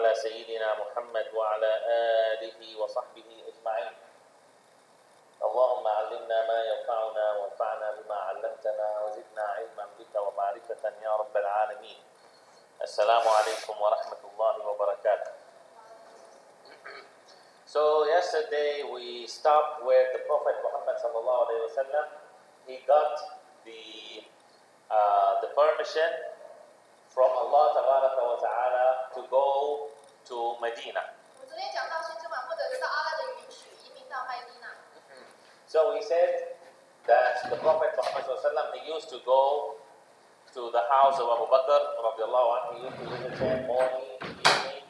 على سيدنا محمد وعلى آله وصحبه أجمعين. اللهم علمنا ما ينفعنا وانفعنا بما علمتنا وزدنا علما بك ومعرفة يا رب العالمين. السلام عليكم ورحمة الله وبركاته. So yesterday we stopped where the Prophet Muhammad sallallahu alaihi wasallam he got the permission from Allah tabaraka wa ta'ala to go to Medina. So we said that the Prophet Muhammad sallallahu alaihi wasallam he used to go to the house of Abu Bakr radiallahu anhu. He used to visit him morning, evening,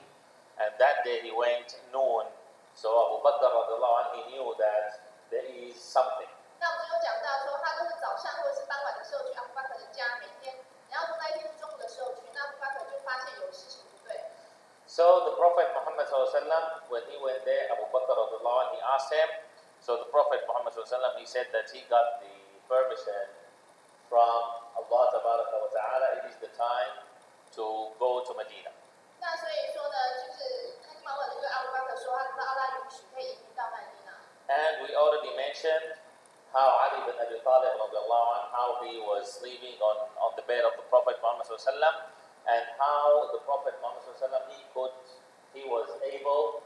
and that day he went noon. So Abu Bakr radiallahu anhu he knew that there is something. So the Prophet Muhammad ﷺ, when he went there, Abu Bakr radiallahu anhu, he asked him. So the Prophet Muhammad ﷺ, he said that he got the permission from Allah Tabaraka wa Ta'ala. It is the time to go to Medina. And we already mentioned how Ali bin Abi Talib radiallahu anhu, how he was sleeping on the bed of the Prophet Muhammad ﷺ, and how the Prophet Muhammad ﷺ, he was able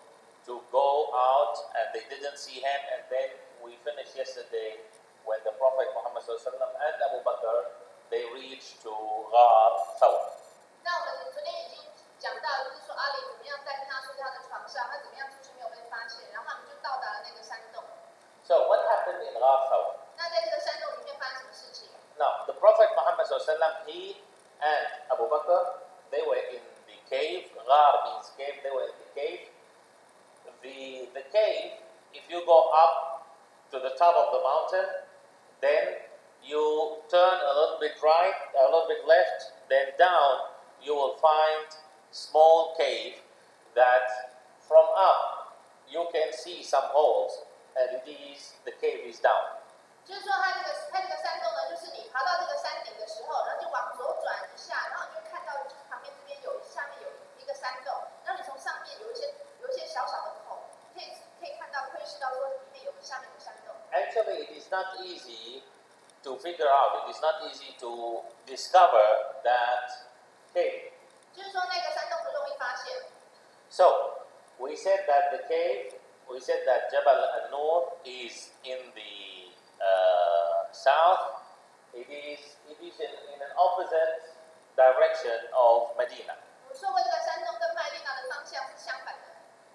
to go out and they didn't see him. And then we finished yesterday when the Prophet Muhammad ﷺ and Abu Bakr they reached to Ghar Thawr. So what happened in Ghar Thawr? Now the Prophet Muhammad ﷺ, he and Abu Bakr, they were in the cave. Ghar means cave. They were in the cave. The cave, if you go up to the top of the mountain, then you turn a little bit right, a little bit left, then down, you will find small cave that from up you can see some holes, and the cave is down. Actually, it is not easy to figure out, it is not easy to discover that cave. So, we said that the cave, we said that Jabal An-Nur is in the south. It is in an opposite direction of Medina.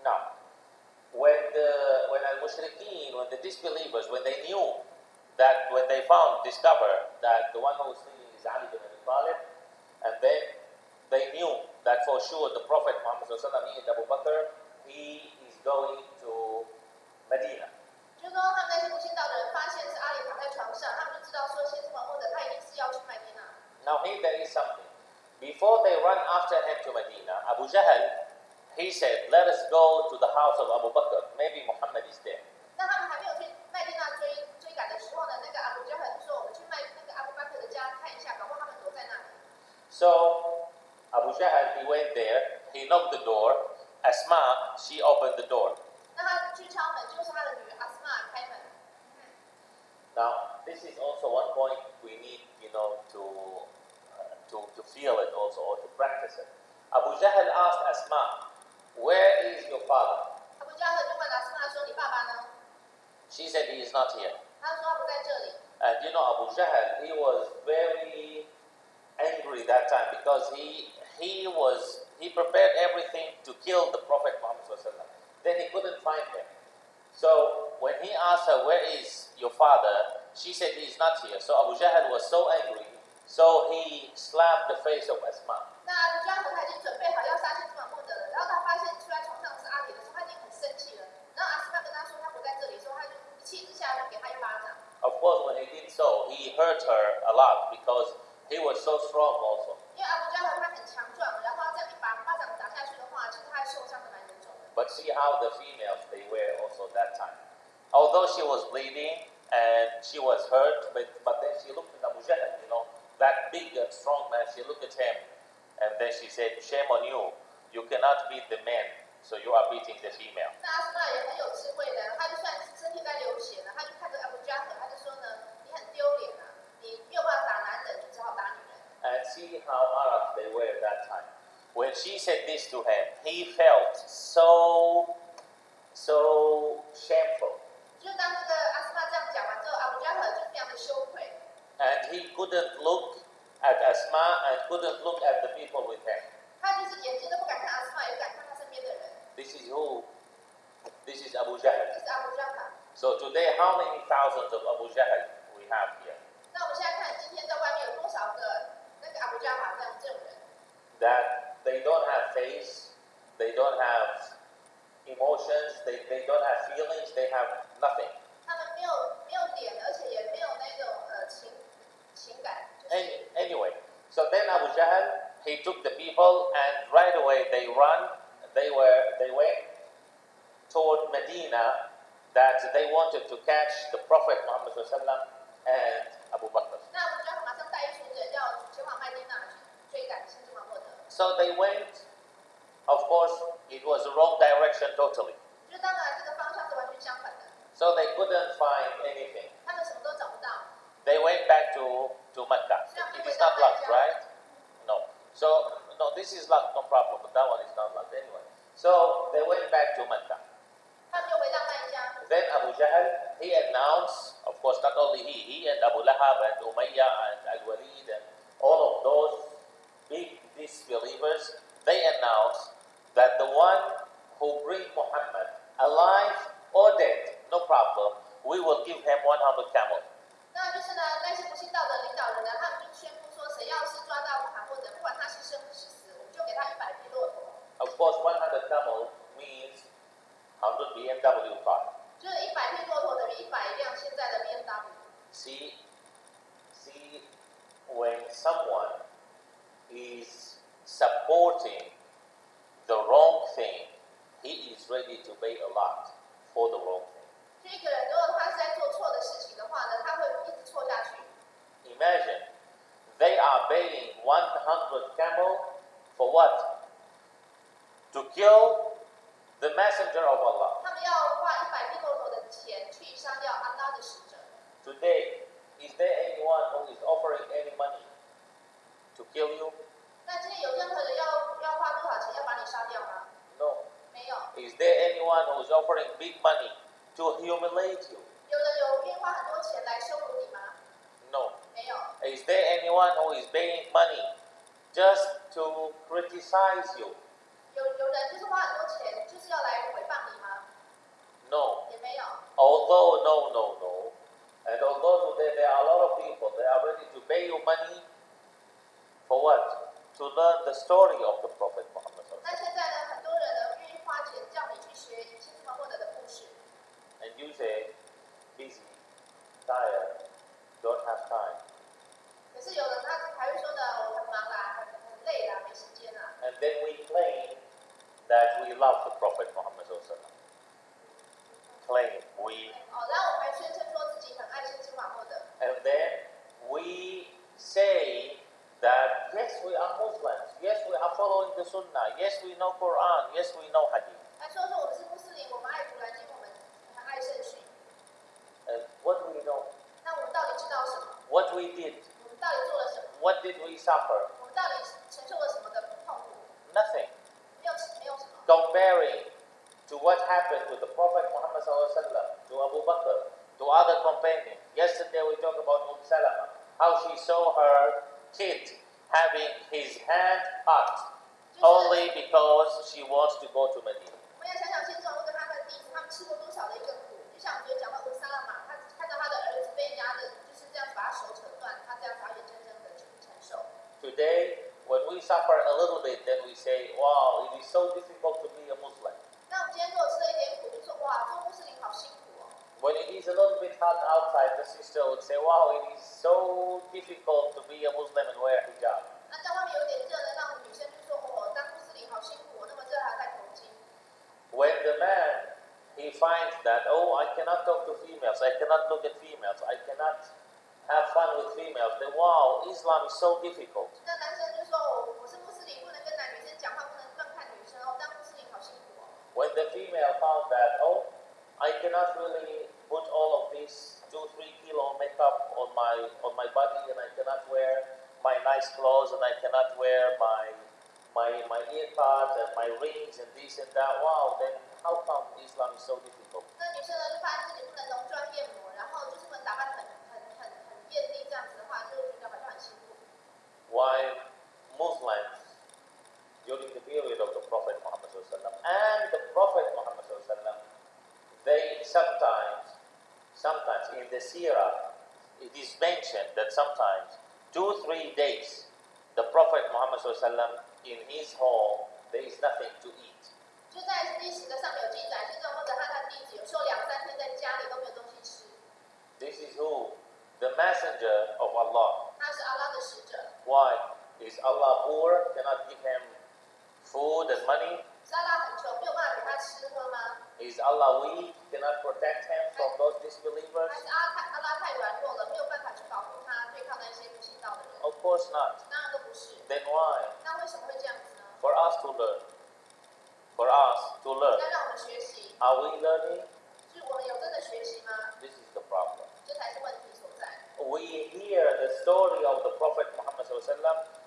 Now, when al-Mushrikeen, when the disbelievers, when they knew that, when they discovered that the one who was sleeping is Ali bin Abi Talib, and then they knew that for sure the Prophet Muhammad ﷺ and Abu Bakr, he is going to Medina. Now here there is something. Before they run after him to Medina, Abu Jahl, he said, let us go to the house of Abu Bakr. Maybe Muhammad is there. So Abu Jahl, he went there, he knocked the door. Asma, she opened the door. Now, this is also one point we need, to feel it also, or to practice it. Abu Jahl asked Asma, where is your father? She said he is not here. And Abu Jahl, he was very angry that time because he prepared everything to kill the Prophet Muhammad ﷺ. Then he couldn't find him. So when he asked her, where is your father? She said he is not here. So Abu Jahl was so angry, so he slapped the face of Asma. Of course, when he did so, he hurt her a lot because he was so strong also. But see how the females they were also that time. Although she was bleeding and she was hurt, but then she looked at Abu Jahl, that big and strong man. She looked at him, and then she said, "Shame on you! you cannot beat the man, so you are beating the female. 那阿斯玛也很有智慧的，他就算身体在流血呢，他就看着阿布加赫，他就说呢，你很丢脸啊，你没有办法打男人，你只好打女人。And see how Arabs they were at that time. When she said this to him, he felt so shameful. 就是当这个阿斯玛这样讲完之后，阿布加赫就非常的羞愧。And he couldn't look at Asma and couldn't look at the people with him. 他就是眼睛都不敢看阿斯玛，也不敢看他身边的人。This is who? This is Abu Jahl. 这是阿布加赫。So today, how many thousands of Abu Jahl we have here? 那我们现在看今天在外面有多少个那个阿布加赫这种人？ That they don't have face, they don't have emotions, they don't have feelings, they have nothing. 他们没有脸，而且也没有那种情感。Anyway, so then Abu Jahl, he took the people and right away they went toward Medina that they wanted to catch the Prophet Muhammad and Abu Bakr. 那阿布加赫马上带一群人要前往麦地那去追赶先知穆罕默德。So they went, of course, it was the wrong direction totally. 就当然这个方向是完全相反的， So they couldn't find anything. 他们什么都找不到。 They went back to Mecca. It is not luck, right? No. So, no, this is luck, no problem, but that one is not luck anyway. So they went back to Mecca. 他们就回到麦加。 Then Abu Jahl, he announced, of course, not only he and Abu Lahab and Umayyah and Al-Walid and all of those big disbelievers, they announced that the one who brings Muhammad alive or dead, no problem, we will give him 100 camels. 那就是呢，那些不信道的领导人呢，他们就宣布说，谁要是抓到穆罕默德，不管他是生是死，我们就给他100匹骆驼。Of course, 100 camels means 100 BMW cars. 就是100匹骆驼等于100辆现在的 BMW。See, when someone is supporting the wrong thing, he is ready to pay a lot for the wrong thing. 就一个人，如果他是在做错的事情的话呢，他会一直错下去。Imagine, they are paying 100 camel for what? To kill the messenger of Allah. 他们要花100匹骆驼的钱去杀掉安拉的使者。 Today, is there anyone who is offering any money to kill you? 那今天有任何人要花多少钱要把你杀掉吗？ No. 没有。 Is there anyone who is offering big money to humiliate you? 有人有愿意花很多钱来羞辱你吗？ No. 没有。 Is there anyone who is paying money just to criticize you? 有人就是花很多钱，就是要来诽谤你吗？ No. 也没有。 Although, no. And although today there are a lot of people, they are ready to pay you money for what? To learn the story of the Prophet Muhammad. 那现在呢，很多人呢愿意花钱叫你去学先知穆罕默德的故事。 And you say, busy, tired, don't have time. 可是有人他还会说呢，我很忙啦，很累啦，没时间啦。 And then we claim that we love the Prophet Muhammad. Claim we. 哦，然后我们还宣称说自己很爱先知穆罕默德。 And then we say that yes, we are Muslims. Yes, we are following the Sunnah. Yes, we know Quran. Yes, we know Hadith. 还说我们是穆斯林，我们爱古兰经，我们很爱圣训。 And what do we know? 那我们到底知道什么？ What we did? 我们到底做了什么？ What did we suffer? 我们到底承受了什么的痛苦？ Nothing. 没有什么。 Comparing to what happened to the Prophet Muhammad to Abu Bakr, to other companions. Yesterday we talked about Salama, how she saw her kid having his hand cut only because she wants to go to Medina. 我们要想想先知穆罕默德他们的弟子，他们吃过多少的一个苦。就像我们昨天讲到萨拉玛，他看到他的儿子被人家的就是这样子把他手扯断，他这样子要眼睁睁的去承受。 Today, when we suffer a little bit, then we say, wow, it is so difficult to be a Muslim. 那我们今天如果吃了一点苦，就说哇，做穆斯林好辛苦哦。 When it is a little bit hot outside, the sister would say, wow, it is so difficult to be a Muslim and wear hijab. 那在外面有点热呢，让女生就说哦，当穆斯林好辛苦哦，那么热还要戴头巾。 When the man, he finds that, oh, I cannot talk to females, I cannot look at females, I cannot have fun with females, then wow, Islam is so difficult. 那男生就说我是穆斯林，不能跟男女生讲话，不能乱看女生。When the female found that, oh, I cannot really put all of this 2-3 kilo makeup on my body, and I cannot wear my nice clothes, and I cannot wear my ear cards and my rings and this and that. Wow, then how come Islam is so difficult? 那女生呢就发现自己不能浓妆艳抹，然后就是不能打扮很艳丽，这样子的话，就觉得好像很辛苦。Why Muslims during the period of the Prophet Muhammad and the Prophet Muhammad they sometimes in the seerah it is mentioned that sometimes 2-3 days the Prophet Muhammad in his home there is nothing to eat. 就在历史的上面有记载，先知穆罕默德和他的弟子有时候2-3天在家里都没有东西吃。This is who? The messenger of Allah. 他是阿拉的使者。Why? Is Allah poor? Cannot give him food and money? 是阿拉很穷，没有办法给他吃喝吗？ Is Allah weak? Cannot protect him from those disbelievers? 还是阿拉太软弱了，没有办法去保护他，对抗那些不信道的人？ Of course not. 当然都不是。Then why? 那为什么会这样子呢？ For us to learn. For us to learn. 要让我们学习。Are we learning? 是我们有真的学习吗？ This is the problem. 这才是问题所在。 We hear the story of the Prophet Muhammad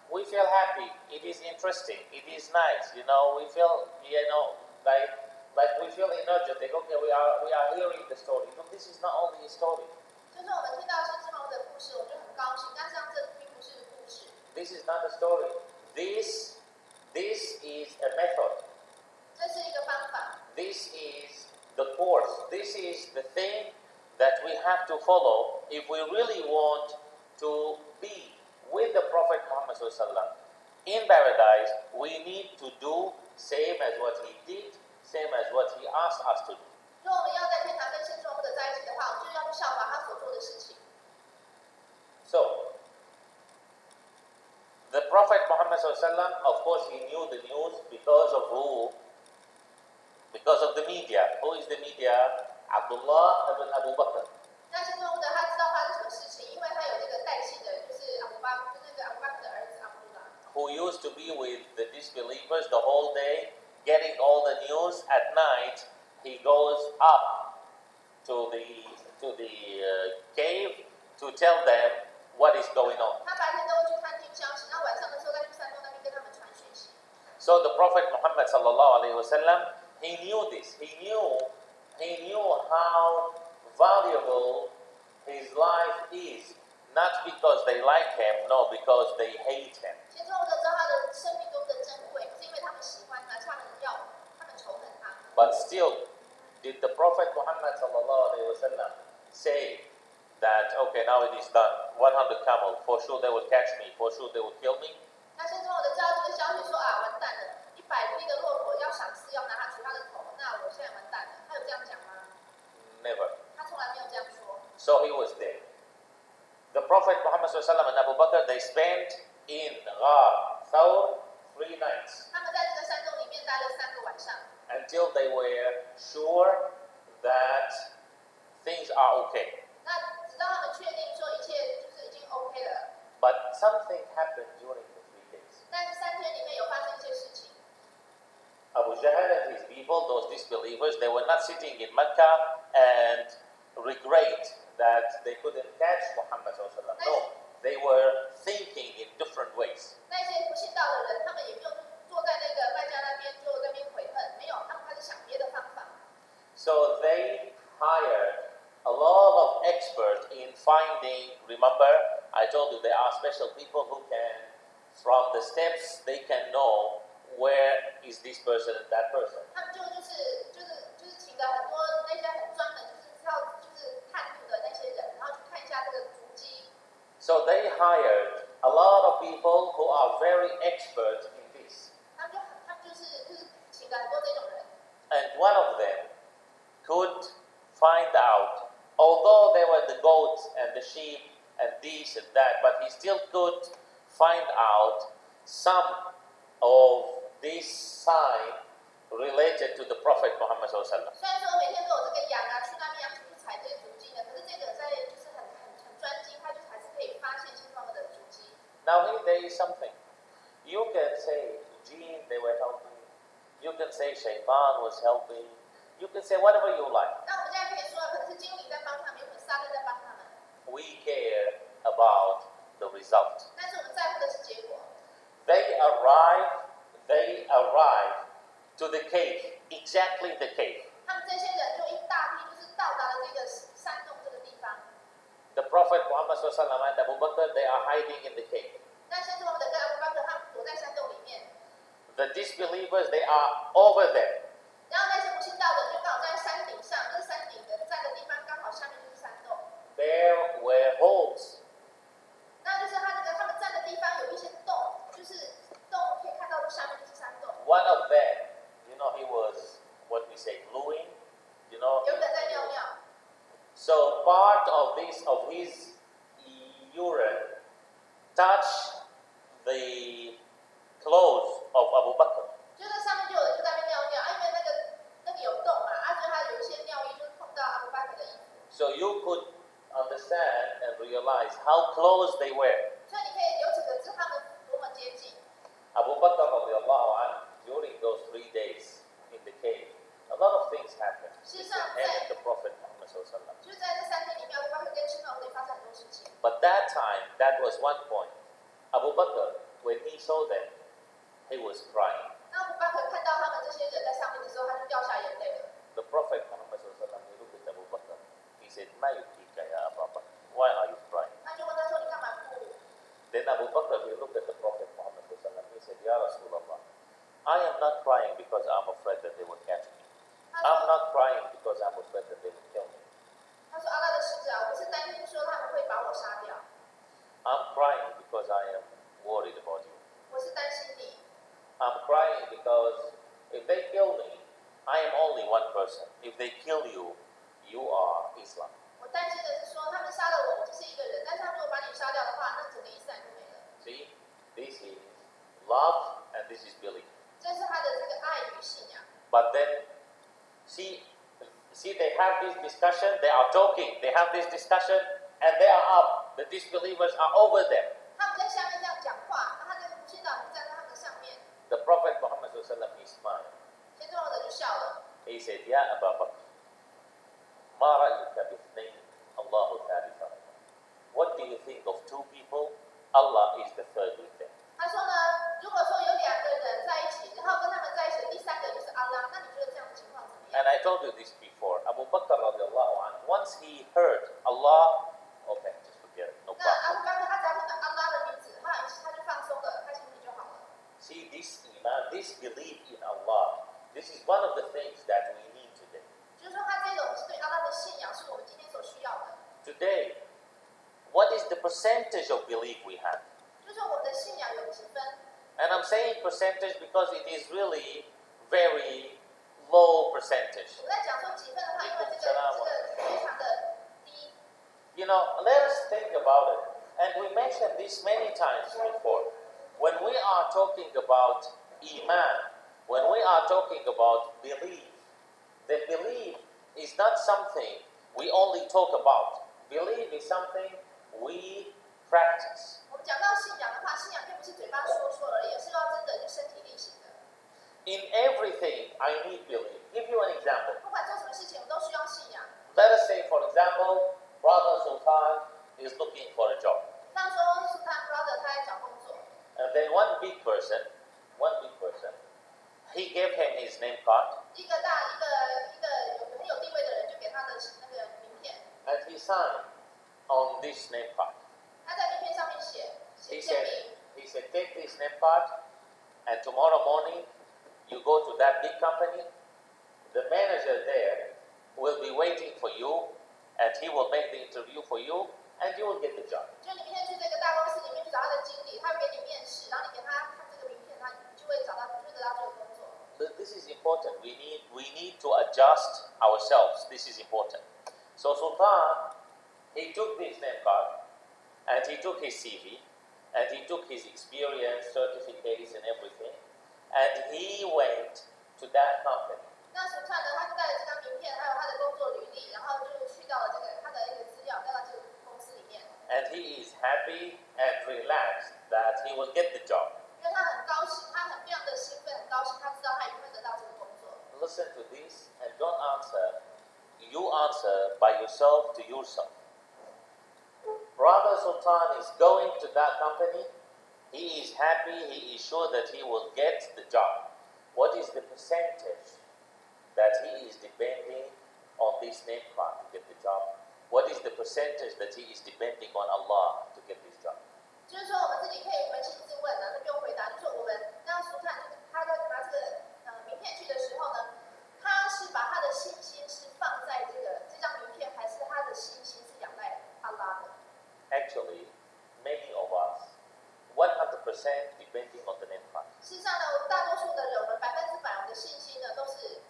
we feel happy. It is interesting. It is nice. We feel, like we feel energetic. Okay, we are hearing the story. But this is not only a story. 就是我们听到先知穆罕默德的故事，我就很高兴。但是这并不是故事。This is not a story. This is a method. 这是一个方法。 This is the course. This is the thing that we have to follow if we really want to be with the Prophet Muhammad in paradise. We need to do same as what he did, same as what he asked us to do. 如果我们要在天堂跟先知穆罕默德在一起的话，我们就要去效法他所做的事情。So, the Prophet Muhammad of course he knew the news because of who? Because of the media. Who is the media? Abdullah ibn Abu Bakr. 那先知穆罕默德他知道发生什么事情，因为他有那个代替的，就是阿布巴克的儿子阿卜杜拉。Who used to be with the disbelievers the whole day, getting all the news. At night, he goes up to the cave to tell them what is going on. 他白天都会去探听消息，然后晚上的时候再去山洞那边跟他们传讯息。So the Prophet Muhammad he knew this. He knew how valuable his life is. Not because they like him, no, because they hate him. 先知穆罕默德知道他的生命多么的珍贵，不是因为他们喜欢他，是他们仇恨他。But still, did the Prophet Muhammad say that, okay, now it is done, 100 camel, for sure they will catch me, for sure they will kill me? 那先知穆罕默德知道这个消息说啊，完蛋了，100那个骆驼要赏赐，要拿他取他的头，那我现在完蛋了。他有这样讲吗？ Never. 他从来没有这样说。 So he was there. The Prophet Muhammad and Abu Bakr, they spent in Ghar Thawr 3 nights 他们在这个山洞里面待了3个晚上， until they were sure that things are okay. 那直到他们确定说一切就是已经 OK 了。 But something happened during the 3 days. 但是3天里面有发生一些事情。 Abu Jahl and his people, those disbelievers, they were not sitting in Mecca and regret that they couldn't catch Muhammad. No, they were thinking in different ways. 那些不信道的人，他们也没有坐在那个麦加那边就在那边悔恨，没有，他们开始想别的方法。 So they hired a lot of experts in finding. Remember, I told you there are special people who can, from the steps, they can know where is this person and that person. 他们就是请了很多那些很专门就是探路的那些人，然后去看一下这个足迹。 So they hired a lot of people who are very expert in this. 他们就是请了很多这种人。 And one of them could find out, although there were the goats and the sheep and this and that, but he still could find out some of this sign related to the Prophet Muhammad. 虽然说每天都有这个羊啊，去那边羊群去采这些足迹的，可是这个在就是很专精，他就还是可以发现先知穆罕默德的足迹。 Now here there is something. You can say, Gene, they were helping me. You can say Shaitan was helping. You can say whatever you like. 那我们现在可以说，可能是精灵在帮他们，有可能撒旦在帮他们。We care about the result. 但是我们在乎的是结果。They arrive to the cave, exactly the cave. 他们这些人就一大批，就是到达了这个山洞这个地方。The Prophet Muhammad and Abu Bakr, they are hiding in the cave. 那先知我们的跟阿布巴克他们躲在山洞里面。The disbelievers, they are over there. 然后那些不信道的就刚好在山顶上，那山顶的站的地方刚好下面就是山洞。There were holes. 那就是他们站的地方有一些洞，就是洞可以看到下面就是山洞。One of them, he was what we say gluing. 有人在尿尿。So part of his urine touched the clothes of Abu Bakr. 就在上面就有人就在那边尿尿，因为那个有洞嘛，所以他有一些尿液就是碰到阿布巴克的衣服。So you could understand and realize how close they were. 所以你可以由此得知他们多么接近。Abu Bakr radiallahu anhu, during those 3 days in the cave, a lot of things happened. 事实上， And the Prophet Muhammad sallallahu alaihi wasallam. 就是在这3天里面，阿布巴克跟亲王会发生很多事情。But that time, that was one point. Abu Bakr, when he saw them, he was crying. 那阿布巴克看到他们这些人在上面的时候，他就掉下眼泪了。The Prophet Muhammad sallallahu alaihi wasallam, he looked at Abu Bakr. He said, "Ma yubkika ya Abu Bakr? Why are you crying?" 他就问他说：“你干嘛哭？” Then Abu Bakr, he looked at the Prophet Muhammad sallallahu alaihi wasallam. He said, "Ya Rasulullah, I am not crying because I'm afraid that they will catch me. I'm not crying because I'm afraid that they will kill me. 他说：“阿拉的使者啊，我不是担心说他们会把我杀掉， I'm crying because I am worried about you. 我是担心你。 I'm crying because if they kill me, I am only one person. If they kill you, you are Islam." 我担心的是说，他们杀了我，我只是一个人，但是他们如果把你杀掉的话，那整个伊斯兰就没了。 See, this is love and this is belief. 这是他的这个爱与信仰。 But then, see, they have this discussion, they are talking, they have this discussion, and they are up. The disbelievers are over there. 他们在下面这样讲话，那他这个不信道人站在他们的上面。 The Prophet Muhammad sallallahu alaihi wasallam, he smiled. 先知王者就笑了。 He said, "Ya Abu Bakr, ma ra'yuka bithnayn, Allahu thalithuhuma." What do you think of 2 people? Allah is the third with them. 他说呢，如果说有2个人在一起，然后跟他们在一起的第3个就是阿拉，那你觉得这样的情况怎么样？ And I told you this before. Abu Bakr radiallahu anhu, once he heard Allah, okay, just forget it, no 那阿 problem. 布巴克他只要听到阿拉的名字，他就放松了，他心里就好了。 See, this iman, this belief in Allah, this is one of the things that we need today. 就是说，他这种对阿拉的信仰是我们今天所需要的。 Today, what is the percentage of belief we have? 就是说，我们的信仰有几分？ And I'm saying percentage because it is really very low percentage. 我在讲说几分的话，因为这个非常的低。Let us think about it. And we mentioned this many times before. When we are talking about iman, when we are talking about belief, the belief is not something we only talk about. Belief is something we practice. 我们讲到信仰的话，信仰并不是嘴巴说说而已，而是要真的就身体力行的。 In everything, I need belief. Give you an example. 不管做什么事情，我们都需要信仰。 Let us say, for example, Brother Sultan is looking for a job. 上说是他 brother 他在找工作， And then one big person, he gave him his name card, 一个很有地位的人就给他的那个名片， and he signed on this name card. 他在名片上面写 He 签 said, 名。 he said, take this name card, and tomorrow morning you go to that big company. The manager there will be waiting for you, and he will make the interview for you, and you will get the job. 就你明天去这个大公司里面去找他的经理，他会给你面试，然后你给他看这个名片，他就会得到这个工作。 This is important. We need to adjust ourselves. This is important. So Sultan, he took this name card, and he took his CV, and he took his experience, certificates, and everything, and he went to that company. 那蜀川呢，他就带着这张名片，还有他的工作履历，然后就去到了他的一个资料，带到这个公司里面。And he is happy and relaxed that he will get the job. 因为他很高兴，他非常的兴奋，很高兴，他知道他一定会得到这 listen to this and don't answer. You answer by yourself to yourself. Brother Sultan is going to that company. He is happy. He is sure that he will get the job. What is the percentage that he is depending on this name card to get the job? What is the percentage that he is depending on Allah to get this job? 就是说，我们自己可以扪心自问呢，那不用回答。就是我们让苏看，他在拿这个名片去的时候呢，他是把他的信心是放在这张名片，还是他的信心是仰赖阿拉的 Actually, many of us, 100% depending on the name card. 事实上呢，大多数的人，我们100%我们的信心呢，都是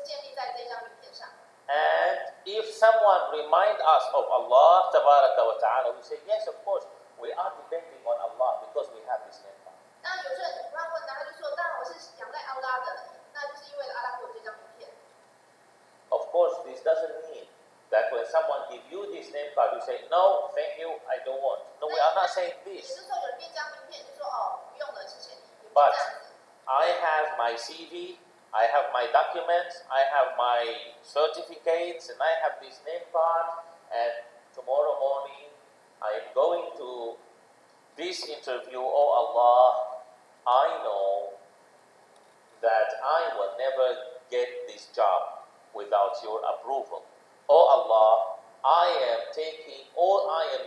建立在这张名片上。And if someone remind us of Allah, tabaraka wa ta'ala, we say, yes, of course, we are depending on Allah because we have this name card. 那有些人突然问他，他就说：“当然我是仰赖阿拉的，那就是因为阿拉给我这张名片。” Of course, this doesn't mean that when someone give you this name card, you say, no, thank you, I don't want. No, we are not saying 也 this. 就是说，有人给你张名片，就说：“哦，不用了，谢谢你。”也不是 But 这样子。 I have my CV, I have my documents, I have my certificates, and I have this name card. And tomorrow morning, I am going to this interview. Oh Allah, I know that I will never get this job without your approval. Oh Allah, I am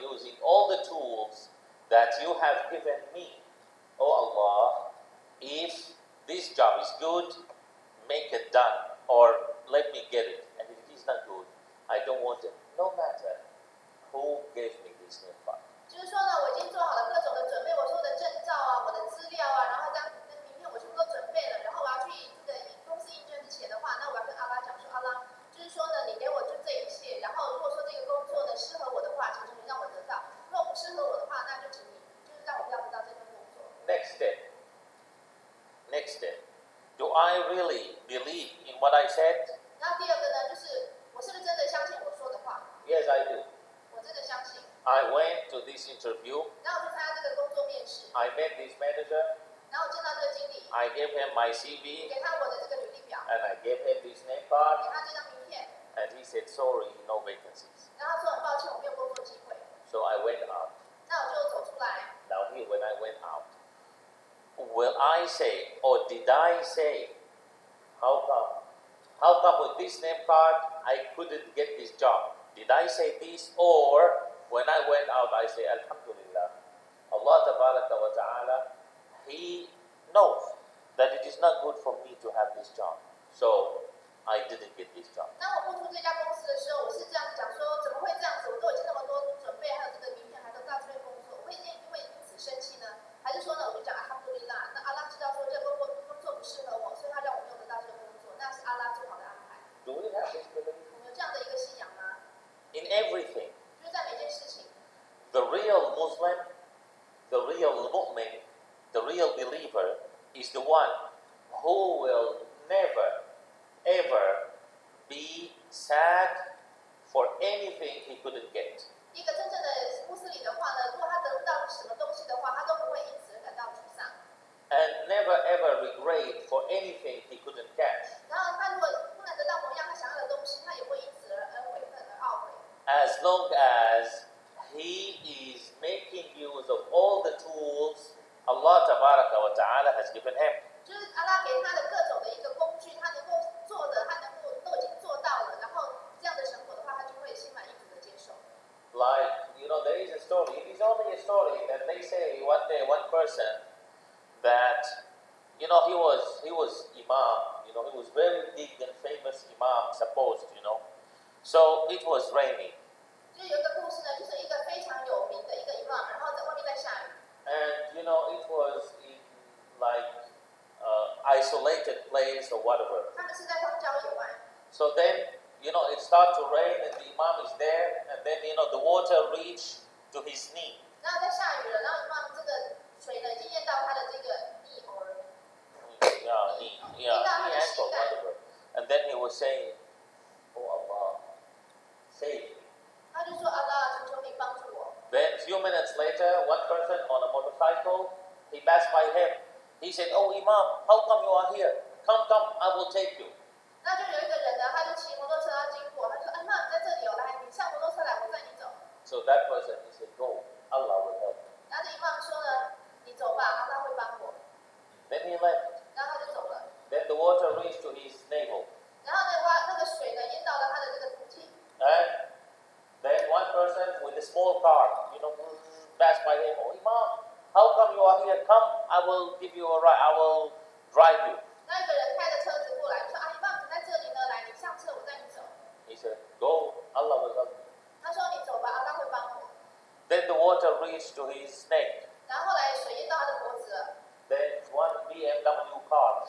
using all the tools that you have given me. Oh Allah, if this job is good, make it done, or let me get it. And if it is not good, I don't want it. No matter who gave me this name card. 就是说呢，我已经做好了各种的准备，我所有的证照啊，我的资料啊，然后名片我全部都准备了，然后我要去这个公司应征之前的话，那我要跟阿拉讲说，阿拉，就是说呢，你给我就这一切，然后如果说这个工作呢适合我的话，请求你让我得到；如果不适合我的话，那就请你就是让我不要得到这份工作。Next step. Do I really believe in what I said? 然后第二个呢，就是我是不是真的相信我说的话？ Yes, I do. 我真的相信。 I went to this interview. 然后我去参加这个工作面试， I met this manager. 然后我见到这个经理， I gave him my CV, 给他我的这个履历表， and I gave him this name 给 card. 他这张名片， And he said, sorry, no vacancies. 然后他说很抱歉，我没有工作机会。 So I went out. 那我就走出来。 Now here, when I went out, will I say, or did I say, how come? How come with this name card I couldn't get this job? Did I say this, or when I went out I say, Alhamdulillah, Allah tabaraka wa ta'ala, He knows that it is not good for me to have this job. So I didn't get this job. 当我步出这家公司的时候，我是这样讲说，怎么会这样子？我都已经那么多准备，还有这个名片，还得到这份工作，我会因此生气呢？还是说呢，我就讲阿哈杜利拉？那阿拉知道说这个工作不适合我，所以他让我没有得到这个工作，那是阿拉做好的安排。Do we have this belief? 我们有这样的一个信仰吗？ In everything, 就是在每件事情， the real Muslim, the real mu'min, the real believer is the one who will never, ever be sad for anything he couldn't get. 一个真正的穆斯林的话呢，如果他得不到什么东西的话，他都不会因此而感到沮丧。And never ever regret for anything he couldn't catch. 然后他如果不能得到某样他想要的东西，他也不会因此而悔恨而懊悔。 As long as he is making use of all the tools Allah tabaraka wa ta'ala has given him. 就是阿拉给他的各种的一个工具，他能够做的，他能够都已经做到了，然后这样的成果的话，他就会心满意足的接受。 Like, there is a story, it is only a story that they say one day one person that, he was Imam, he was very big and famous Imam, supposed, So it was raining. 就有一个故事呢，就是一个非常有名的一个 imam， 然后在外面在下雨。 And, it was in like isolated place or whatever. 他们是在荒郊野外。 So then, it started to rain and the Imam is there and then, the water reached to his knee. 然后在下雨了，然后 imam 这个水呢已经淹到他的这个knee or knee ankle, whatever. And then he was saying, oh Allah, save me. 他就说阿拉，求求你帮助我。 Then a few minutes later, one person on a motorcycle, he passed by him. He said, oh Imam, how come you are here? come, I will take you. 那就有一个人呢，他就骑摩托车要经过，他就说：“哎妈，你在这里哦，来，你上摩托车来，我载你走。” So that person, he said, go, Allah will help you. 然后这imam说呢：“你走吧，阿拉会帮我。” Then he left. 然后他就走了。Then the water reached to his navel. 然后那个水呢淹到了他的这个肚脐。And then one person with a small car, passed by him. Oh, Imam, how come you are here? Come, I will give you a ride. I will drive you. 那一个人开着车子过来，就说：“啊，imam你在这里呢，来，你上车，我带你走。” He said, go, Allah will help you. 他说：“你走吧，阿拉会帮我。” Then the water reached to his neck. 然后后来水淹到他的脖子了。Then one BMW car.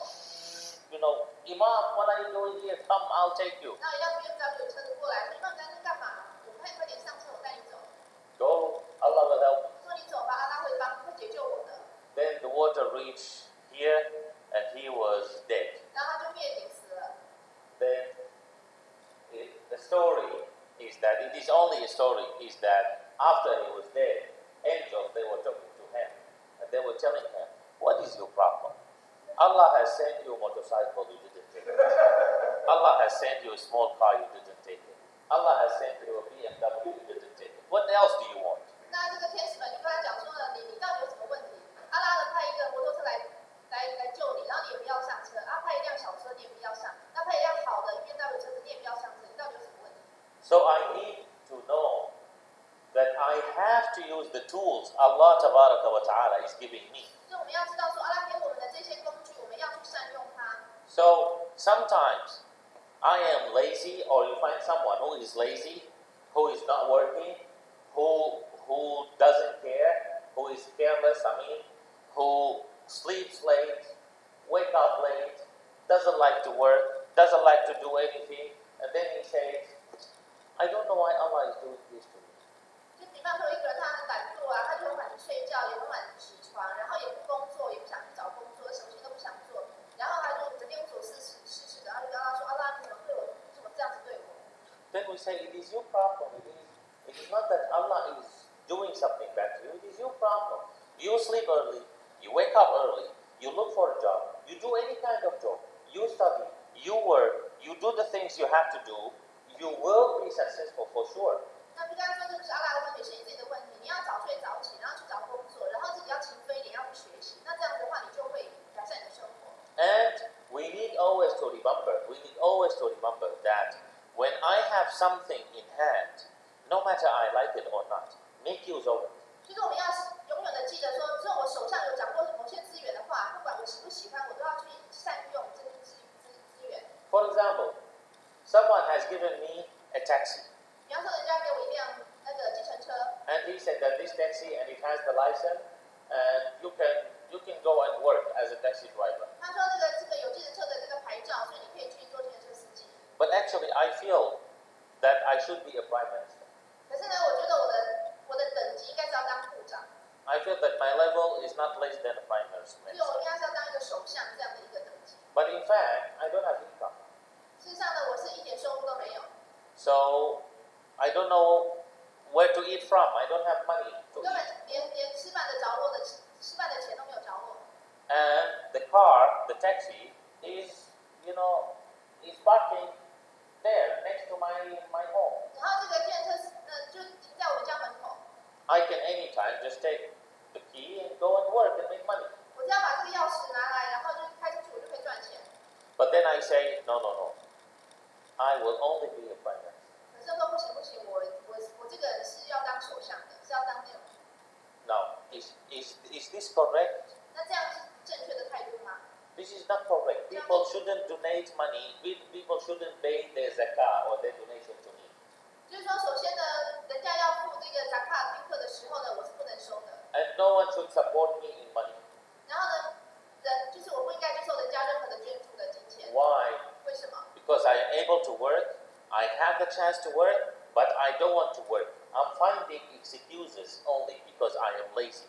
Imam, what are you doing here? Come, I'll take you. 然后一辆 BMW 车子过来，说：“imam在那干嘛？我们快点上车，我带你走。” Go, Allah will help you. 说：“你走吧，阿拉会解救我的。” Then the water reached here and he was dead. 然后他就灭顶死了。Then the story is that, it is only a story, is that after he was dead, angels, they were talking to him and they were telling him, what is your problem? Allah has sent you a motorcycle, you didn't take it. Allah has sent you a small car, you didn't take it. Allah has sent you a BMW, you didn't take it. What else do you want? 那这个天使们就跟他讲说呢，你到底有什么问题？阿拉呢派一个摩托车来救你，然后你也不要上车，派一辆小车你也不要上，那派一辆好的 BMW 车子你也不要上车，你到底有什么问题？ So I need to know that I have to use the tools Allah Tabaraka wa Ta'ala is giving me. 所以我们要知道说，阿拉给我们的这些工具，我们要去善用它。So sometimes I am lazy, or you find someone who is lazy, who is not working, who doesn't care, who is careless, who sleeps late, wake up late, doesn't like to work, doesn't like to do anything, and then he says, I don't know why Allah is doing this to me. 就比方说一个人他很懒惰啊，他就很晚睡觉，也很晚起床，然后也不工作，也不想去找工作，什么事都不想做，然后他就整天无所事事的，然后就跟他说：“阿拉，你怎么对我，你怎么这样子对我？” Then we say, it is your problem. It is not that Allah is doing something bad to you. It is your problem. You sleep early. You wake up early. You look for a job. You do any kind of job. You study. You work. You do the things you have to do. You will be successful for sure. 那不该说这不是阿拉的问题，是你自己的问题。你要早睡早起，然后去找工作，然后自己要勤奋一点，要去学习。那这样子的话，你就会改善你的生活。And we need always to remember that when I have something in hand, no matter I like it or not, make use of it. 就是我们要永远的记得说，只要我手上有掌握某些资源的话，不管我喜不喜欢，我都要去善用这些资源。For example, someone has given me a taxi. 比方说，人家给我一辆那个计程车， And he said that this taxi, and it has the license, and you can go and work as a taxi driver. 他说这个有计程车的这个牌照，所以你可以去做计程车司机。But actually, I feel that I should be a prime minister. 可是呢，我觉得我的等级应该是要当部长， I feel that my level is not less than a prime 所以 minister. 我应该是要当一个首相这样的一个等级。 But in fact, I don't have income. 事实上呢，我是一点收入都没有， So I don't know where to eat from. I don't have money to 根本 eat. 连吃饭的钱都没有着落。 And the car, the taxi, is parking there next to my home. 然后这个计程车就停在我们家门口， I can anytime just take the key and go and work and make money. 我只要把这个钥匙拿来，然后就开出去，我就可以赚钱。 But then I say, no. I will only be a prime minister. 可是说不行，我这个人是要当首相的，是要当那种。 Now, is this correct? 那这样是正确的态度吗？ This is not correct. People shouldn't donate money. People shouldn't pay their zakah or their donation to me. 就是说，首先呢，人家要付这个zakah宾客的时候呢，我是不能收的。 And no one should support me in money. 然后呢，就是我不应该接受人家任何的捐助的金钱。 Why? 为什么？ Because I am able to work. I have the chance to work, but I don't want to work. I'm finding excuses only because I am lazy.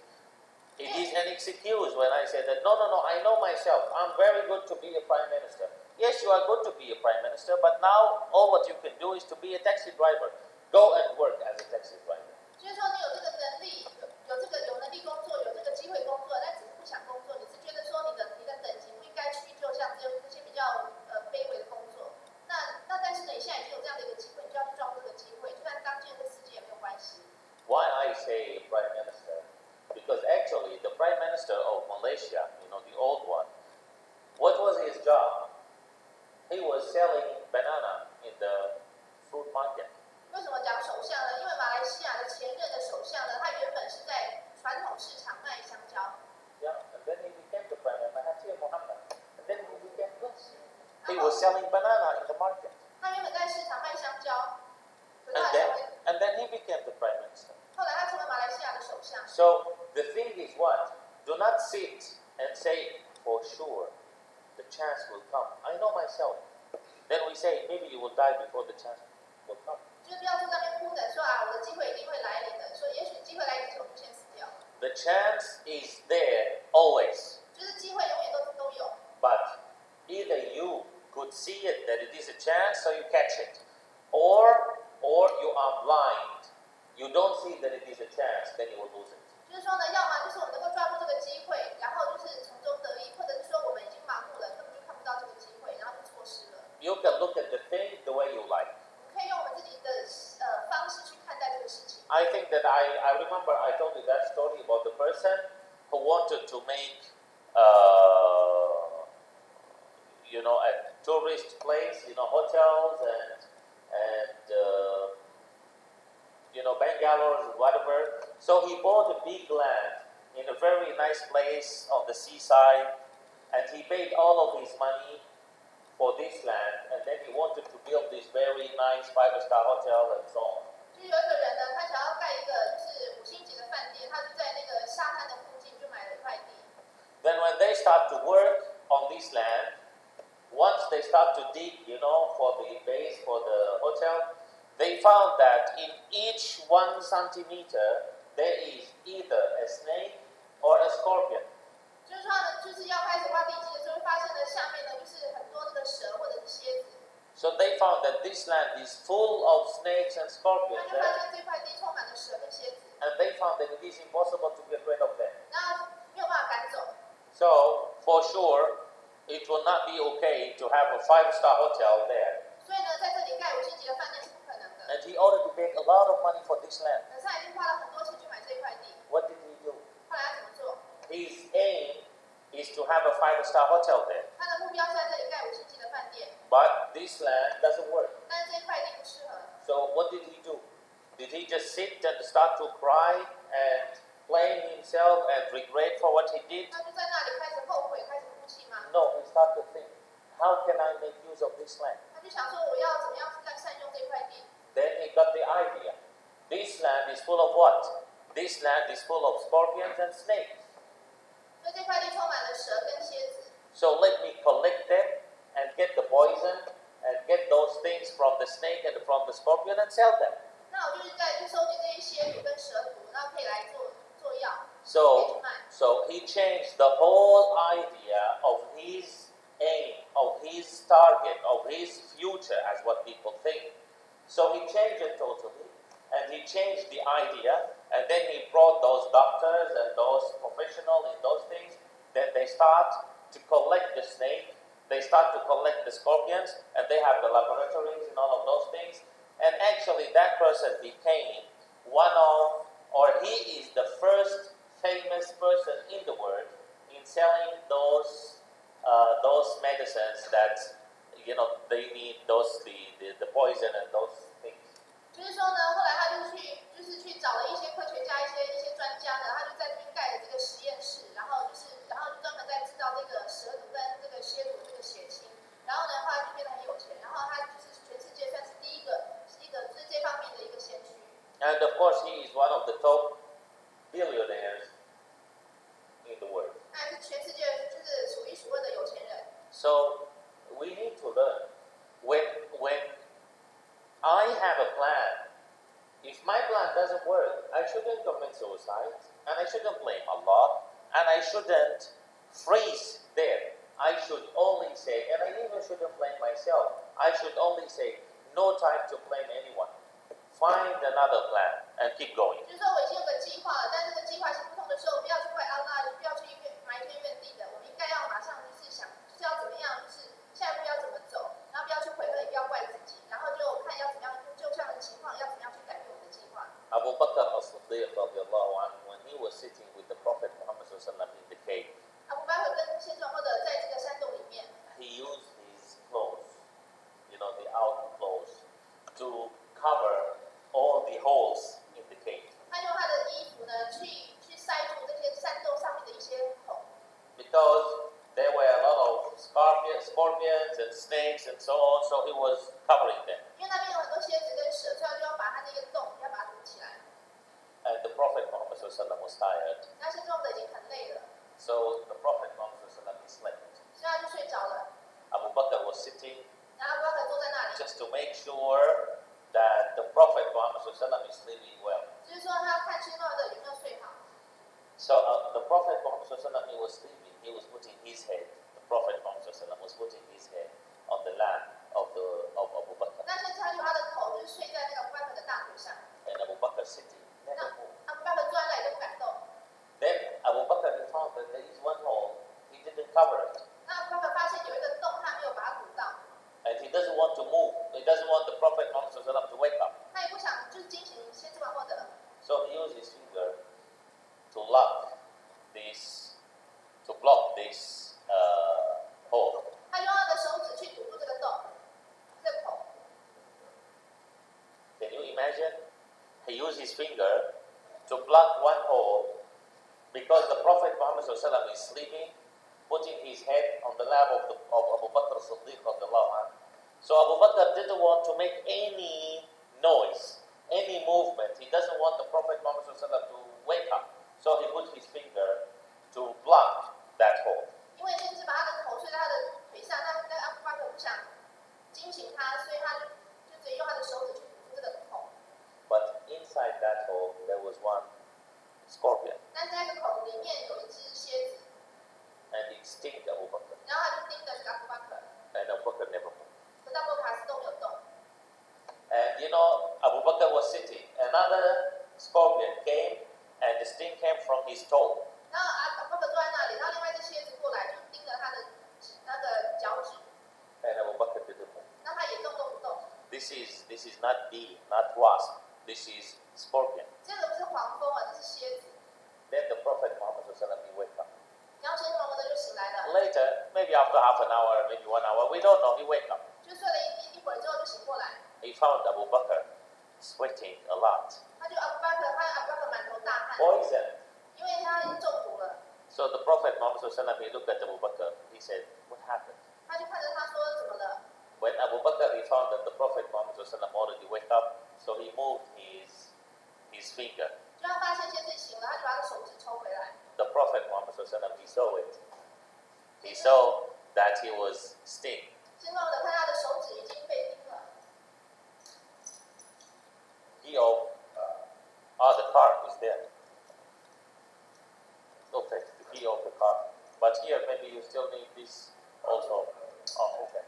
It is an excuse when I say that, no, I know myself. I'm very good to be a prime minister. Yes, you are good to be a prime minister, but now all what you can do is to be a taxi driver. Go and work as a taxi driver. 就是说，你有这个能力，有能力工作，有这个机会工作，但只是不想工作。你是觉得说你的等级不应该去就像这些民 selling banana in the market. 他原本在市场卖香蕉，可是 And 他 then, 成为 and then he became the prime minister. 后来他成为马来西亚的首相。 So the thing is what? Do not sit and say, for sure, the chance will come. I know myself. Then we say, maybe you will die before the chance will come. 就是不要坐在那边哭等说啊，我的机会一定会来临的。说也许机会来临之前我就先死掉。 The chance is there always. 就是机会永远都有。 But either you could see it that it is a chance, so you catch it, or you are blind. You don't see that it is a chance, then you will lose it. 就是说呢，要么就是我们能够抓住这个机会，然后就是从中得益，或者是说我们已经麻木了，根本就看不到这个机会，然后就错失了。You can look at the thing the way you like. 我们可以用我们自己的方式去看待这个事情。 I think that I remember I told you that story about the person who wanted to make, a tourist place, hotels and bungalows, whatever. So he bought a big land in a very nice place on the seaside, and he paid all of his money for this land, and then he wanted to build this very nice 5-star hotel and so on. 就有一个人呢，他想要盖一个就是5星级的饭店，他就在那个沙滩的附近就买了一块地。 Then when they start to work on this land, once they start to dig, for the base for the hotel, they found that in each 1 centimeter there is either a snake or a scorpion. 就是说呢，就是要开始挖地基的时候，会发现呢下面呢就是很多那个蛇或者是蝎子。 So they found that this land is full of snakes and 他 scorpions, 就发现这块地充满了蛇跟蝎子， and they found that it is impossible to get rid of them. 然后没有办法赶走。 So for sure, it will not be okay to have a 5-star hotel there. 所以呢，在这里盖5星级的饭店是不可能的。 And he already paid a lot of money for this land. 可是他已经花了很多钱去买这块地， What did he do? 后来他怎么做？ His aim is to have a 5-star hotel there. 他的目标是在这里盖5星级的饭店， But this land doesn't work. 但是这块地不适合。 So what did he do? Did he just sit and start to cry and blame himself and regret for what he did? 他就在那里开始后悔，开始哭泣吗？ No, he started to think, how can I make use of this land? 他就想说我要怎么样善用这块地。 Then he got the idea. This land is full of what? This land is full of scorpions and snakes. 所以这块地充满了蛇跟蝎子， So let me collect them and get the poison and get those things from the snake and from the scorpion and sell them. 那我就是去收集这些蝎毒跟蛇毒，然后可以来做药，可以 So, 去卖。 so he changed the whole idea of his aim, of his target, of his future as what people think. So he changed it totally, and he changed the idea, and then he brought those doctors and those professionals in those things. Then they start to collect the snake, they start to collect the scorpions, and they have the laboratories and all of those things. And actually that person became he is the first famous person in the world in selling those medicines that they need the poison and those things. 就是说呢，后来他去找了一些科学家、一些专家呢，他就在这边盖了这个实验室，然后专门在制造这个蛇毒跟这个蝎毒这个血清，然后呢，后来就变得很有钱，然后他就是全世界算是第一个就是这方面的一个先驱。And of course, he is one of the top billionaires in the world. 他是全世界就是数一数二的有钱人。So we need to learn when I have a plan. If my plan doesn't work, I shouldn't commit suicide, and I shouldn't blame Allah, and I shouldn't freeze there. I should only say, and I even shouldn't blame myself. I should only say, no time to blame anyone. Find another plan and keep going. 就是说我已经有个计划了，但这个计划行不通的时候，不要去怪阿拉，不要去埋怨原地的，我们应该要马上就是想，就是要怎么样，就是下一步要怎么走，然后不要去悔恨，也不要怪自己，然后就看要怎么样，就这样的情况要怎么样去改变我们的计划。Abu Bakr as-Siddiq radiallahu anhu, when he was sitting with the Prophet Muhammad sallallahu alaihi wasallam in the cave, 阿布巴克跟先知穆罕默德在这个山洞里面， he used his clothes, the outer clothes, to cover all the holes in the cave. 他用他的衣服呢去塞住这些山洞上面的一些孔， Because there were a lot of scorpions and snakes and was tired. 那先知穆罕默德已经很累了， So the Prophet Muhammad slept. 所以他就睡着了。 Abu Bakr was sitting 然后阿布巴克坐在那里， just to make sure that the Prophet Muhammad is sleeping well. 就是说他看先知穆罕默德有没有睡好。 So the Prophet Muhammad he was sleeping. He was putting his head. The Prophet Muhammad was putting his head on the lap of Abu Bakr. 那先知他用他的头就是睡在那个阿布巴克的大腿上， And Abu Bakr sitting, 那 never moved. 阿布巴克坐在那里都不敢动。 Then Abu Bakr he found that there is one hole. He didn't cover it. 那阿布巴克发现有一个洞，他没有把它堵到， And he doesn't want to move. He doesn't want the Prophet Muhammad to wake up. 他也不想就是惊醒先知穆罕默德， So he used his finger to block this hole. 他用他的手指去堵住这个洞，这个孔。 Can you imagine? He used his finger to block one hole because the Prophet Muhammad is sleeping, putting his head on the lap of Abu Bakr Siddiq. So Abu Bakr didn't want to make any noise, any movement. He doesn't want the Prophet Muhammad to wake up. So he put his finger to block that hole. 因为先知把他的头睡在他的腿上，那阿布巴克不想惊醒他，所以他就直接用他的手指去堵住这个孔。 But inside that hole, there was one scorpion, 但在那个孔里面有一只蝎子， and it stung Abu Bakr. 然后他就盯着这个阿布巴克， And Abu Bakr never moved. 可是阿布巴克还是都没有动。 And Abu Bakr was sitting. Another scorpion came, and the sting came from his toe. 然后阿布巴克坐在那里，然后另外一只蝎子过来就盯着他的脚趾， And Abu Bakr didn't move. 那他也动都不动。 This is not bee, not wasp. This is scorpion. 这个不是黄蜂啊，这是蝎子。 Then the Prophet Muhammad he wake up. 然后先知穆罕默德就醒来了， Later, maybe after half an hour, maybe 1 hour, we don't know. He wake up. 就睡了一会儿之后就醒过来， He found Abu Bakr sweating a lot, 他就阿布巴克，阿布巴克满头大汗， poison. 因为他已经中毒了。 So the Prophet Muhammad he looked at Abu Bakr. He said, "What happened?" 他就看着他说怎么了？ When Abu Bakr he found that the Prophet Muhammad already wake up, so he moved his finger. 就他发现先知醒了，他就把他的手指抽回来。 The Prophet Muhammad he saw it. He saw that he was sting. 先知穆罕默德看他的手指已经被叮了， The car is there. Okay, the key of the car. But here maybe you still need this also. Oh, okay.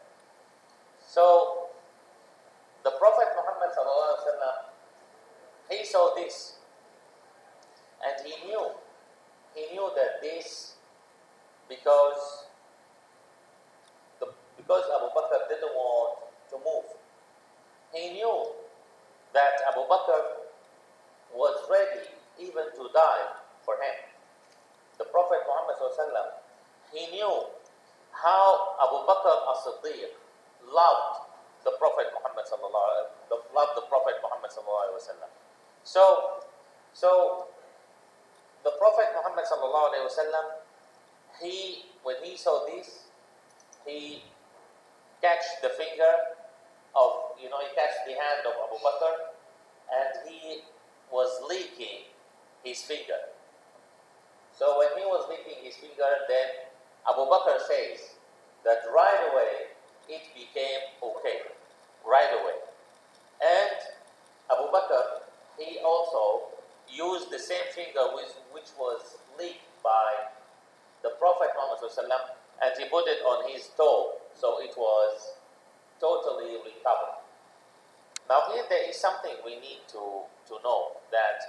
So the Prophet Muhammad he saw this, and he knew that this because Abu Bakr didn't want to move. He knew that Abu Bakr was ready even to die for him. The Prophet Muhammad he knew how Abu Bakr as-Siddiq loved the Prophet Muhammad loved the Prophet Muhammad So the Prophet Muhammad when he saw this, he catched the finger of he catched the hand of Abu Bakr, and he was licking his finger. So when he was licking his finger, then Abu Bakr says that right away it became okay. Right away. And Abu Bakr, he also used the same finger which was licked by the Prophet Muhammad and he put it on his toe, so it was totally recovered. Now here there is something we need to know, that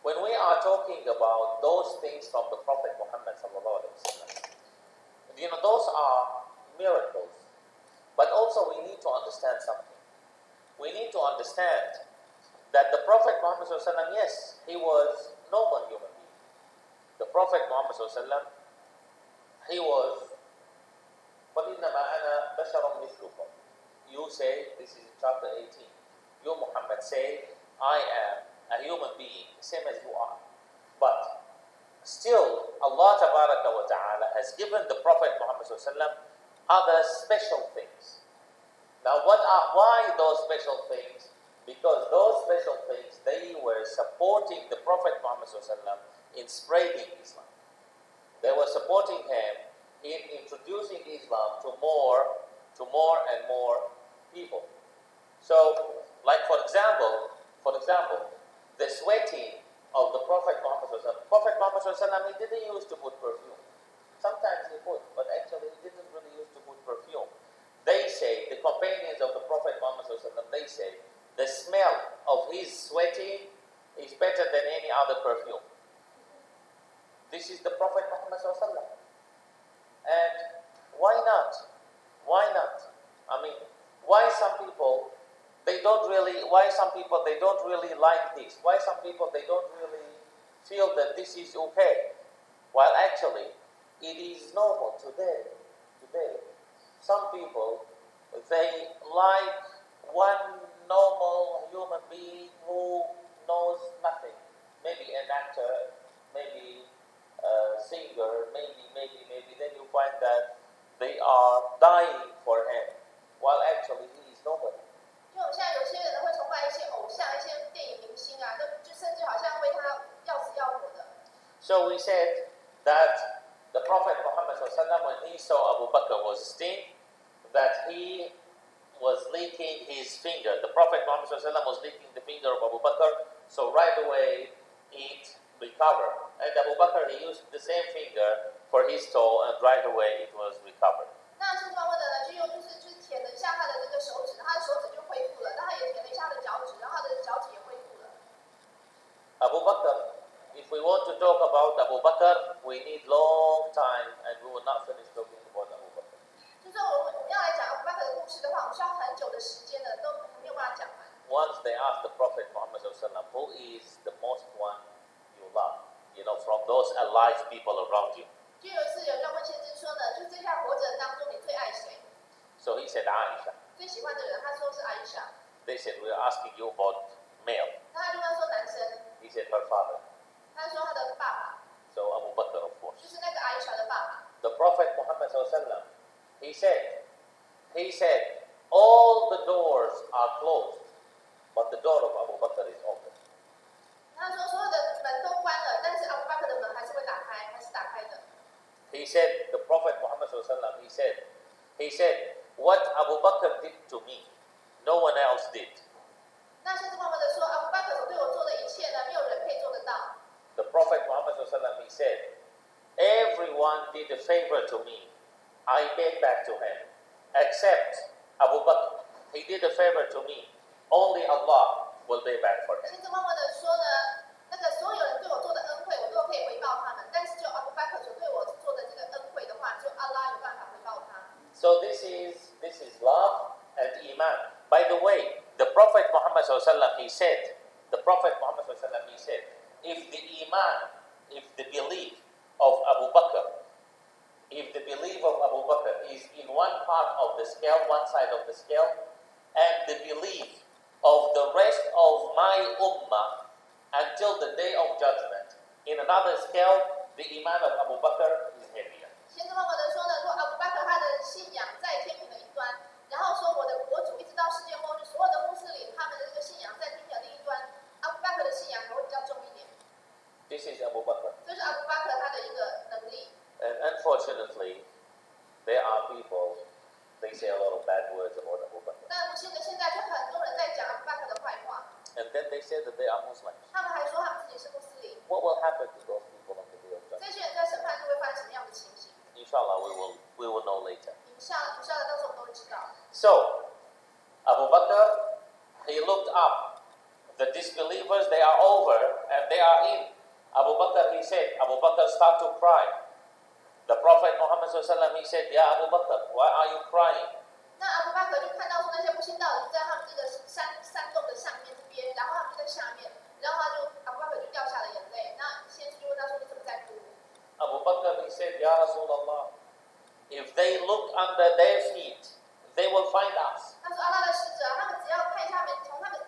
when we are talking about those things from the Prophet Muhammad those are miracles. But also we need to understand something. We need to understand that the Prophet Muhammad yes, he was normal human being. The Prophet Muhammad he was وَإِنَّمَا أَنَا بَشَرٌ مِثْلُكُمْ. You say, this is chapter 18. You Muhammad say, I am a human being, same as you are. But still, Allah Ta'ala has given the Prophet Muhammad other special things. Now, why those special things? Because those special things, they were supporting the Prophet Muhammad in spreading Islam. They were supporting him in introducing Islam to more and more people. So, like for example, the sweating of the Prophet Muhammad he didn't use to put perfume. Sometimes he put, but actually he didn't really use to put perfume. They say, the companions of the Prophet Muhammad they say, the smell of his sweating is better than any other perfume. This is the Prophet Muhammad. And why not? Why not? I mean, why some people they don't really like this? Why some people they don't really feel that this is okay? While actually it is normal today. Some people they like one normal human being who knows nothing. Maybe an actor, maybe a singer, maybe. Then you find that they are dying for him, while actually he is nobody. 就我们现在有些人呢会崇拜一些偶像、一些电影明星啊，就甚至好像为他要死要活的。So we said that the Prophet Muhammad when he saw Abu Bakr was stained, that he was licking his finger. The Prophet Muhammad was licking the finger of Abu Bakr, so right away it recovered. And Abu Bakr he used the same finger for his toe, and right away it was recovered. 那先知穆罕默德呢，就是舔了一下他的这个手指，他的手指就恢复了。那他也舔了一下他的脚趾，然后他的脚趾也恢复了。Abu Bakr, if we want to talk about Abu Bakr, we need long time, and we will not finish talking about Abu Bakr. 就是我们要来讲阿布巴克的故事的话，我们需要很久的时间的，都没有办法讲完。Once they asked the Prophet Muhammad who is the most one you love, from those alive people around you. 就有一次有人问先知说呢，就这下活着人当中你最爱谁？ So he said Aisha. 最喜欢的人，他说是阿伊莎。They said we are asking you about male. 那他另外说男生， He said her father. 他说他的爸爸， So Abu Bakr, of course. 就是那个阿伊莎的爸爸。The Prophet Muhammad he said, all the doors are closed, but the door of Abu Bakr is open. 他说所有的门都关了，但是阿布巴克的门还是会打开，还是打开的。He said, the Prophet Muhammad he said, what Abu Bakr did to me, no one else did. 那先知穆罕默德说，阿布巴克所对我做的一切呢，没有人可以做得到。The Prophet Muhammad he said, everyone did a favor to me, I paid back to him, except Abu Bakr. He did a favor to me, only Allah will pay back for him. 先知穆罕默德说呢，那个所有人对我做的恩惠，我都可以回报他们，但是只有阿布巴克所对我做的这个恩惠的话，只有阿拉有办法回报他。So this is love and iman. By the way, the Prophet Muhammad he said, if the iman, if the belief of Abu Bakr is in one part of the scale, one side of the scale, and the belief of the rest of my ummah until the day of judgment, in another scale, the iman of Abu Bakr is heavier. 先知穆罕默德说呢，说阿布巴克他的信仰在天平的一端，然后说我的国主一直到世界末日，所有的穆斯林他们的这个信仰在天平的另一端，阿布巴克的信仰还会比较重一点。This is Abu Bakr. 这是阿布巴克他的一个能力。And unfortunately, there are people, they say a lot of bad words about Abu Bakr. 那现在就很多人在讲阿布巴克的坏话， And then they say that they are Muslims. 他们还说他们自己是穆斯林。 What will happen to those people on the day of 这 judgment? 些人在审判中会发生什么样的情形？ Inshallah, we will know later. 以下的到时候我们都会知道。 So, Abu Bakr, he looked up. The disbelievers, they are over and they are in. Abu Bakr, he said, Abu Bakr start to cry. The Prophet Muhammad he said, Ya Abu Bakr, why are you crying? 那阿布巴克就看到说那些不信道的人在他们这个山洞的上面这边，然后他们就在下面，然后阿布巴克就掉下了眼泪。那先知就问他说：“你怎么在哭？” Abu Bakr, he said, Ya Rasulullah, if they look under their feet, they will find us. 他说：“阿拉的使者，他们只要看他们从他们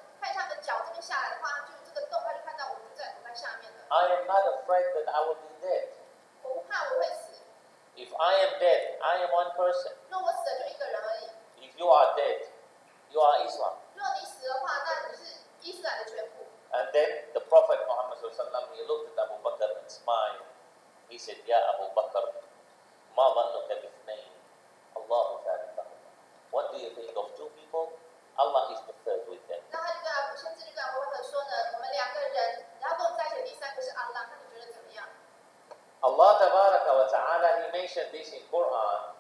脚这边下来的话，就这个洞，他就看到我们躲在下面了。” I am not afraid that I will be dead. 我不怕我会死， If I am dead, I am one person. 若我死了就一个人而已。 If you are dead, you are Islam. 若你死的话，那你是伊斯兰的全部。And then the Prophet Muhammad sallallahu he looked at Abu Bakr and smiled. He said, "Ya Abu Bakr, ma dhannuka bithnayn? Allahu thalithahuma." What do you think of two people? Allah is the third with them. 那他就跟先知就跟阿布bakr说呢，我们两个人，然后跟我们在一起的第三个是阿拉，那你觉得怎么样？ Allah tabaraka wa ta'ala, he mentioned this in Quran.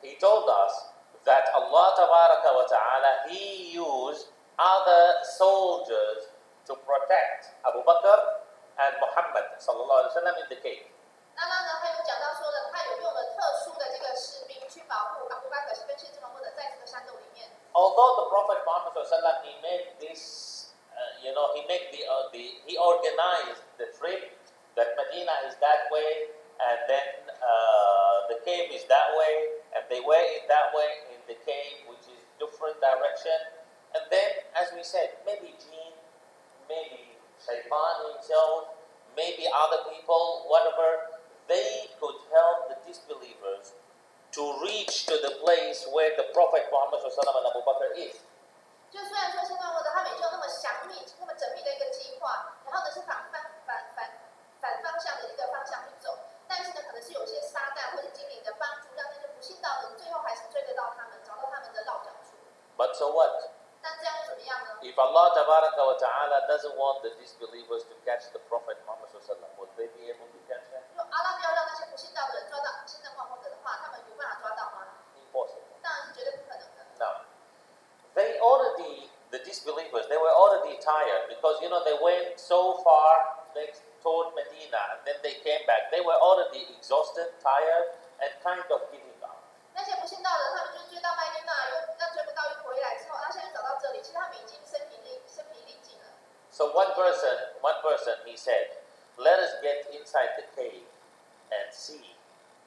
He told us that Allah tabaraka wa ta'ala, he used other soldiers to protect Abu Bakr and Muhammad sallallahu alaihi wasallam in the cave. 那呢，他有讲到说呢，他有用了特殊的这个士兵去保护阿布巴克跟先知穆罕默德在这个山洞里面。Although the Prophet Muhammad sallallahu alaihi wasallam, he made this, he organized the trip that Medina is that way, and then the cave is that way, and they were in that way in the cave, which is different direction. And then, as we said, maybe jinn, maybe shaitan himself, maybe other people, whatever, they could help the disbelievers to reach to the place where the Prophet Muhammad and Abu Bakr is. 就虽然说先知穆罕默德他们就那么详密、那么缜密的一个计划，然后呢是反方向的一个方向去走，但是呢可能是有些撒旦或者精灵的帮助，让那些不信道的人最后还是追得到他们，找到他们的落脚处。But so what? 那这样又怎么样呢？ If Allah Tabaraka wa Ta'ala doesn't want the disbelievers to catch the Prophet Muhammad, would they be able to catch them? 如果阿拉不要让那些不信道的人抓到先知穆罕默德的话，他们有办法抓到吗？ Impossible. 当然是绝对不可能的。 Now, the disbelievers, they were already tired because, they went so far toward Medina and then they came back. They were already exhausted, tired, and kind of giving up. 那些不信道的人，他们就追到麦地那，又追不到，又回来之后，他现在找到这里，其实他们已经身疲力尽了。So one person, he said, "Let us get inside the cave and see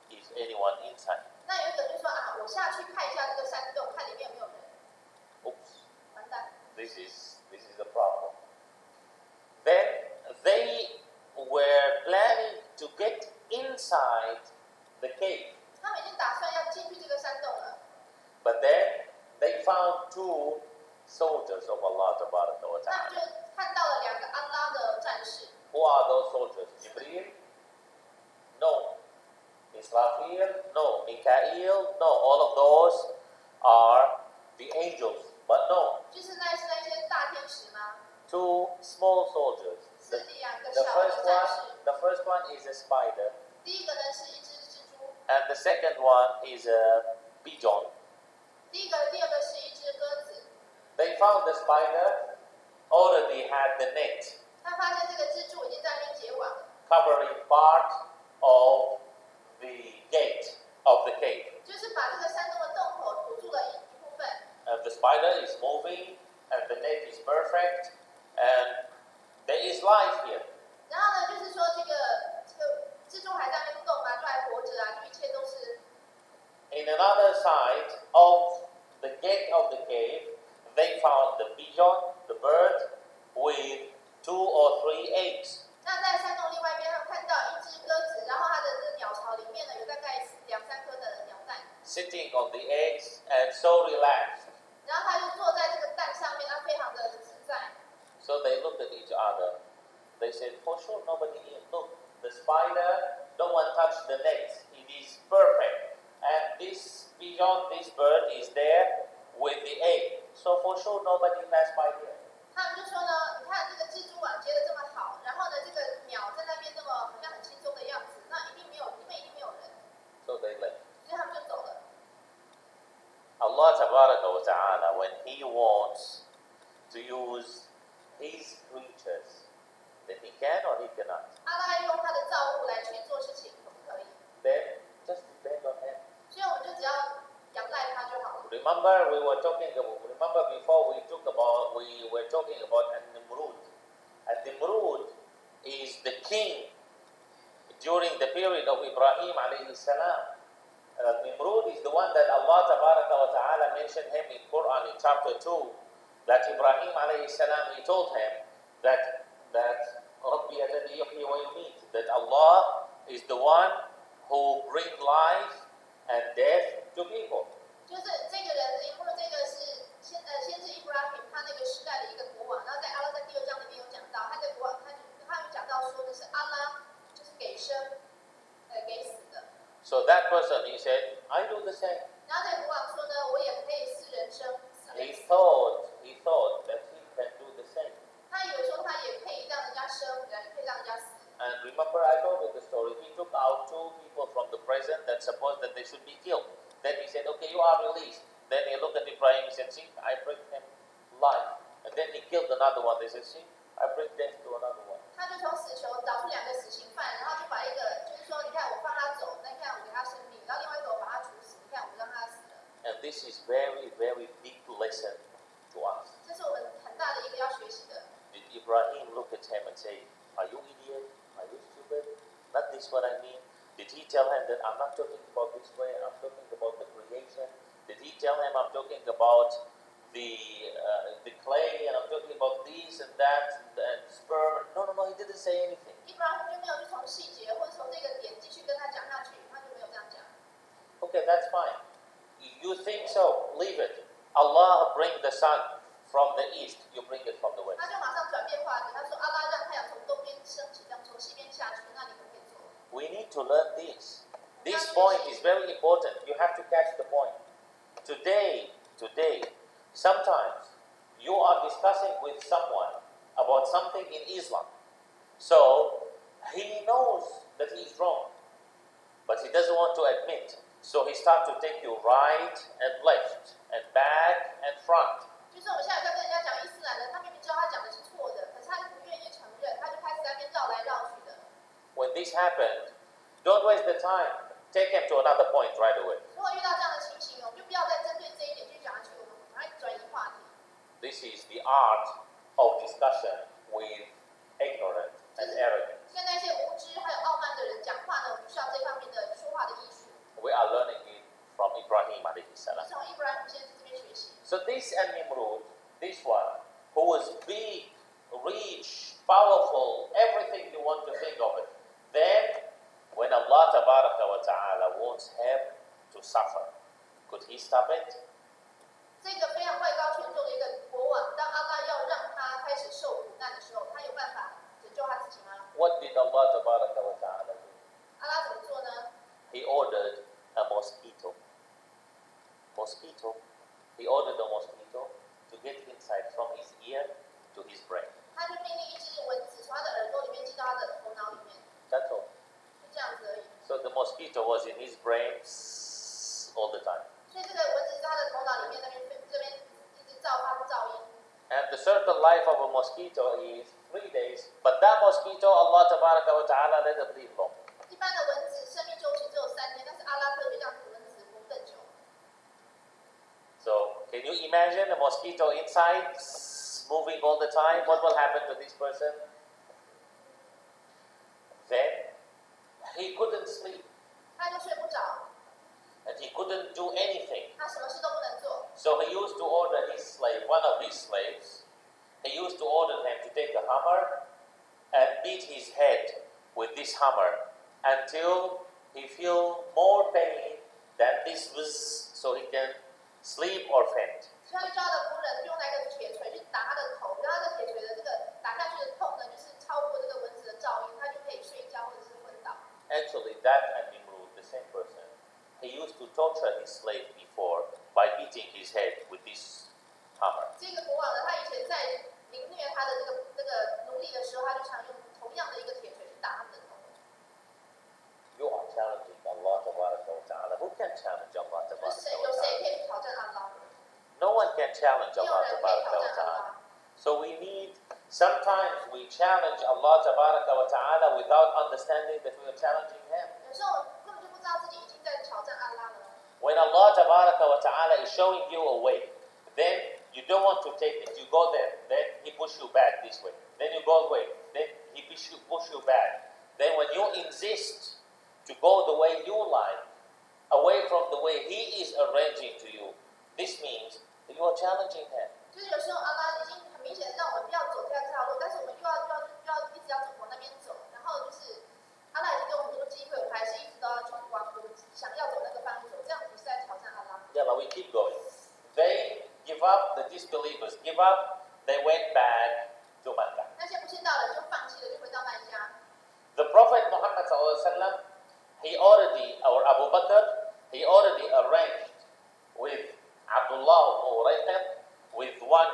if anyone inside." 那有一个就说啊，我下去看一下这个山洞，看里面有没有人。 Oops. 完蛋。 This is the problem. Then they were planning to get inside the cave. 他们已经打算要进去这个山洞了。 But then they found two soldiers of Allah Tabaraka wa 那 Ta'ala. 就看到了两个安拉的战士。 Who are those soldiers? Jibreel? No. Israfil? No. Mikael? No. All of those are the angels. But no. 就是那些大天使吗？ Two small soldiers. 是两个 The 小的战士。 first one is a spider. 第一个呢是一只蜘蛛。 And the second one is a pigeon. 第二个是一只鸽子。 They found the spider already had the net 他发现这个蜘蛛已经在那边结网了， covering part of the gate of the cave. 就是把这个山洞的洞口堵住了一部分。 And the spider is moving, and the net is perfect, and there is life here. 然后呢，就是说这个蜘蛛还在那边动啊，就还活着啊，就一切都是。 In another side of the gate of the cave, they found the pigeon, the bird, with 2 or 3 eggs. 那在山洞另外一边，他们看到一只鸽子，然后它的这个鸟巢里面呢有大概2-3颗的鸟蛋， Sitting on the eggs and so relaxed. 然后它就坐在这个蛋上面，它非常的自在。 So they looked at each other. They said, "For sure, nobody here. Look, the spider, no one touched the net. It is perfect. And this pigeon, this bird is there with the egg. So for sure, nobody passed by here." 他们就说呢，你看这个蜘蛛网结得这么好，然后呢这个鸟在那边那么好像很轻松的样子，那一定没有人， So they left. 所以他们就走了。 Allah Tabaraka wa Ta'ala, when He wants to use His creatures, then He can or He cannot. 阿拉用他的造物来去做事情，可不可以？ Then just depend on Him. 所以我们就只要仰赖他就好了。 Remember before we were talking about An-Nimrud. An-Nimrud is the king during the period of Ibrahim alayhi salam. Nimrud is the one that Allah Tabaraka wa Ta'ala mentioned him in Quran in chapter 2. That Ibrahim alayhi salam, he told him that Rabbi alladhi yuhyi wa yumeet, that Allah is the one who brings life and death to people. 就是这个人，因为这个是先知伊布拉欣他那个时代的一个国王，然后在阿拉 same. 然后这个国王说呢，我也可以4人生。He thought that he can do the same. 他以为说他也可以让人家生，也可以让人家死。And remember, I told you the story. He took out 2 people from the prison that supposed that they should be killed. Then he said, okay, you are released. Then he looked at Ibrahim, he said, see, I bring him life. And then he killed another one. They said, see, I bring death to another one. 他就从死囚找出2个死刑犯，然后就把一个，就是说，你看我放他走，那看我给他生命，然后另外一个我把他处死，你看我让他死了。And this is very, very big lesson to us. 这是我们很大的一个要学习的。Did Ibrahim look at him and say, are you idiot? Are you stupid? Not this what I mean. Did he tell him that I'm not talking about this way, I'm talking about the creation? Did he tell him I'm talking about the clay and I'm talking about this and that and sperm? No, he didn't say anything. 伊布拉欣就没有去从细节或者从这个点继续跟他讲下去，他就没有这样讲。Okay, that's fine. You think so? Leave it. Allah bring the sun from the east. You bring it from the west. 他就马上转变话题，他说：“阿拉让太阳从东边升起，这样从西边下去，那你可不可以做？” We need to learn this. This point is very important. You have to catch the point. Today, sometimes you are discussing with someone about something in Islam. So he knows that he is wrong, but he doesn't want to admit. So he starts to take you right and left and back and front. 就是我们现在在跟人家讲伊斯兰的，他明明知道他讲的是错的，可是他不愿意承认，他就开始在那边绕来绕去的。When this happened, don't waste the time. Take him to another point right away. 如果遇到这样的情形，我们就不要再针对这一点去讲下去，我们赶快转移话题。This is the art of discussion with ignorant and arrogant. 跟那些无知还有傲慢的人讲话呢，我们需要这方面的说话的艺术。We are learning it from Ibrahim alayhi 是 salam. 从伊布拉欣先生这边学习。So this Nimrud, this one, who was big, rich, powerful, everything you want to think of it. Then, when Allah Tabaraka wa Ta'ala wants him to suffer, could he stop it? 这个非常位高权重的一个国王，当阿拉要让他开始受苦难的时候，他有办法拯救他自己吗？ What did Allah Tabaraka wa Ta'ala do? 阿拉怎么做呢？ He ordered a mosquito. He ordered a mosquito to get inside from his ear to his brain. 他就命令一只蚊子从他的耳朵里面进到他的头脑里面， That's all. 就这样子而已。So the mosquito was in his brain all the time. 所以这个蚊子在他的头脑里面这边一直发出噪音。And the certain life of a mosquito is 3 days. But that mosquito, Allah Tabaraka wa Ta'ala let it live long. 一般的蚊子生命周期只有3天，但是阿拉特别让蚊子活更久。So can you imagine a mosquito inside moving all the time? What will happen to this person? Then he couldn't sleep 他就睡不着， and he couldn't do anything. 他什么事都不能做。 So he used to order his slave, one of his slaves, he used to order him to take a hammer and beat his head with this hammer until he feel more pain than this was, so he can sleep or faint. 所以他就叫他的仆人用那个铁锤去打他的头，让他的铁锤的这个打下去的痛呢，就是超过这个蚊子的噪音，他就可以睡觉或者是昏倒。 Actually, that Nimrud, the same person, he used to torture his slave before by beating his head with this hammer. 这个国王呢，他以前在凌虐他的这个奴隶的时候，他就常用同样的一个铁锤去打他们的头。 You are challenging Allah Tabaraka wa Ta'ala. Who can challenge Allah 就 Tabaraka 是有 wa 谁 Ta'ala? 可以挑战阿拉？ No one can challenge 没有 Allah 人可以 Tabaraka 挑 wa 战阿 Ta'ala. 拉。 So we need, sometimes we challenge Allah Tabaraka wa Ta'ala without understanding that we are challenging Him. 有时候根本就不知道自己已经在挑战阿拉了。 When Allah Tabaraka wa Ta'ala is showing you a way, then you don't want to take it. You go there, then He push you back this way. Then you go away, then He push you back. Then when you insist to go the way you like, away from the way He is arranging to you, this means that you are challenging Him. 就是有时候阿拉已经很明显的让我们不要走这条路，但是我们又要一直要往那边走，然后就是阿拉已经给我们很多机会，我们还是一直都要去往我们想要走那个方向走，这样不是在挑战阿拉。 Yeah, we keep going. They give up, the disbelievers give up, they went back to Makkah. 那些不信道的人就放弃了，就回到麦加。 The Prophet Muhammad sallallahu alaihi wasallam, he already, or Abu Bakr, he already arranged with Abdullah with one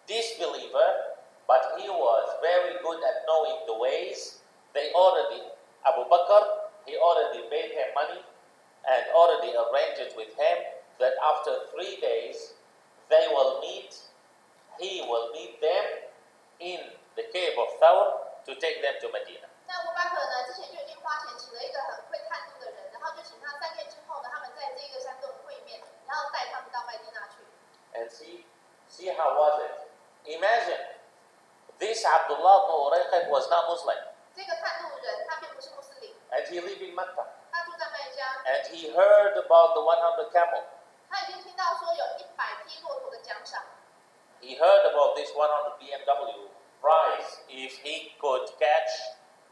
disbeliever, but he was very good at knowing the ways. Abu Bakr, he already paid him money and already arranged it with him that after 3 days they will meet. He will meet them in the cave of Thawr to take them to Medina. 那阿布巴克呢，之前就已经花钱请了一个很会探路的人，然后就请他3天之后呢，他们在这个山洞会面，然后带他们到麦地那去。And see how was it? Imagine this Abdullah ibn Urayqat was not Muslim. 这个探路人他并不是穆斯林， And he lived in Mecca. 他住在麦加， And he heard about the 100 camel. 他已经听到说有100匹骆驼的奖赏， He heard about this 100 BMW prize if he could catch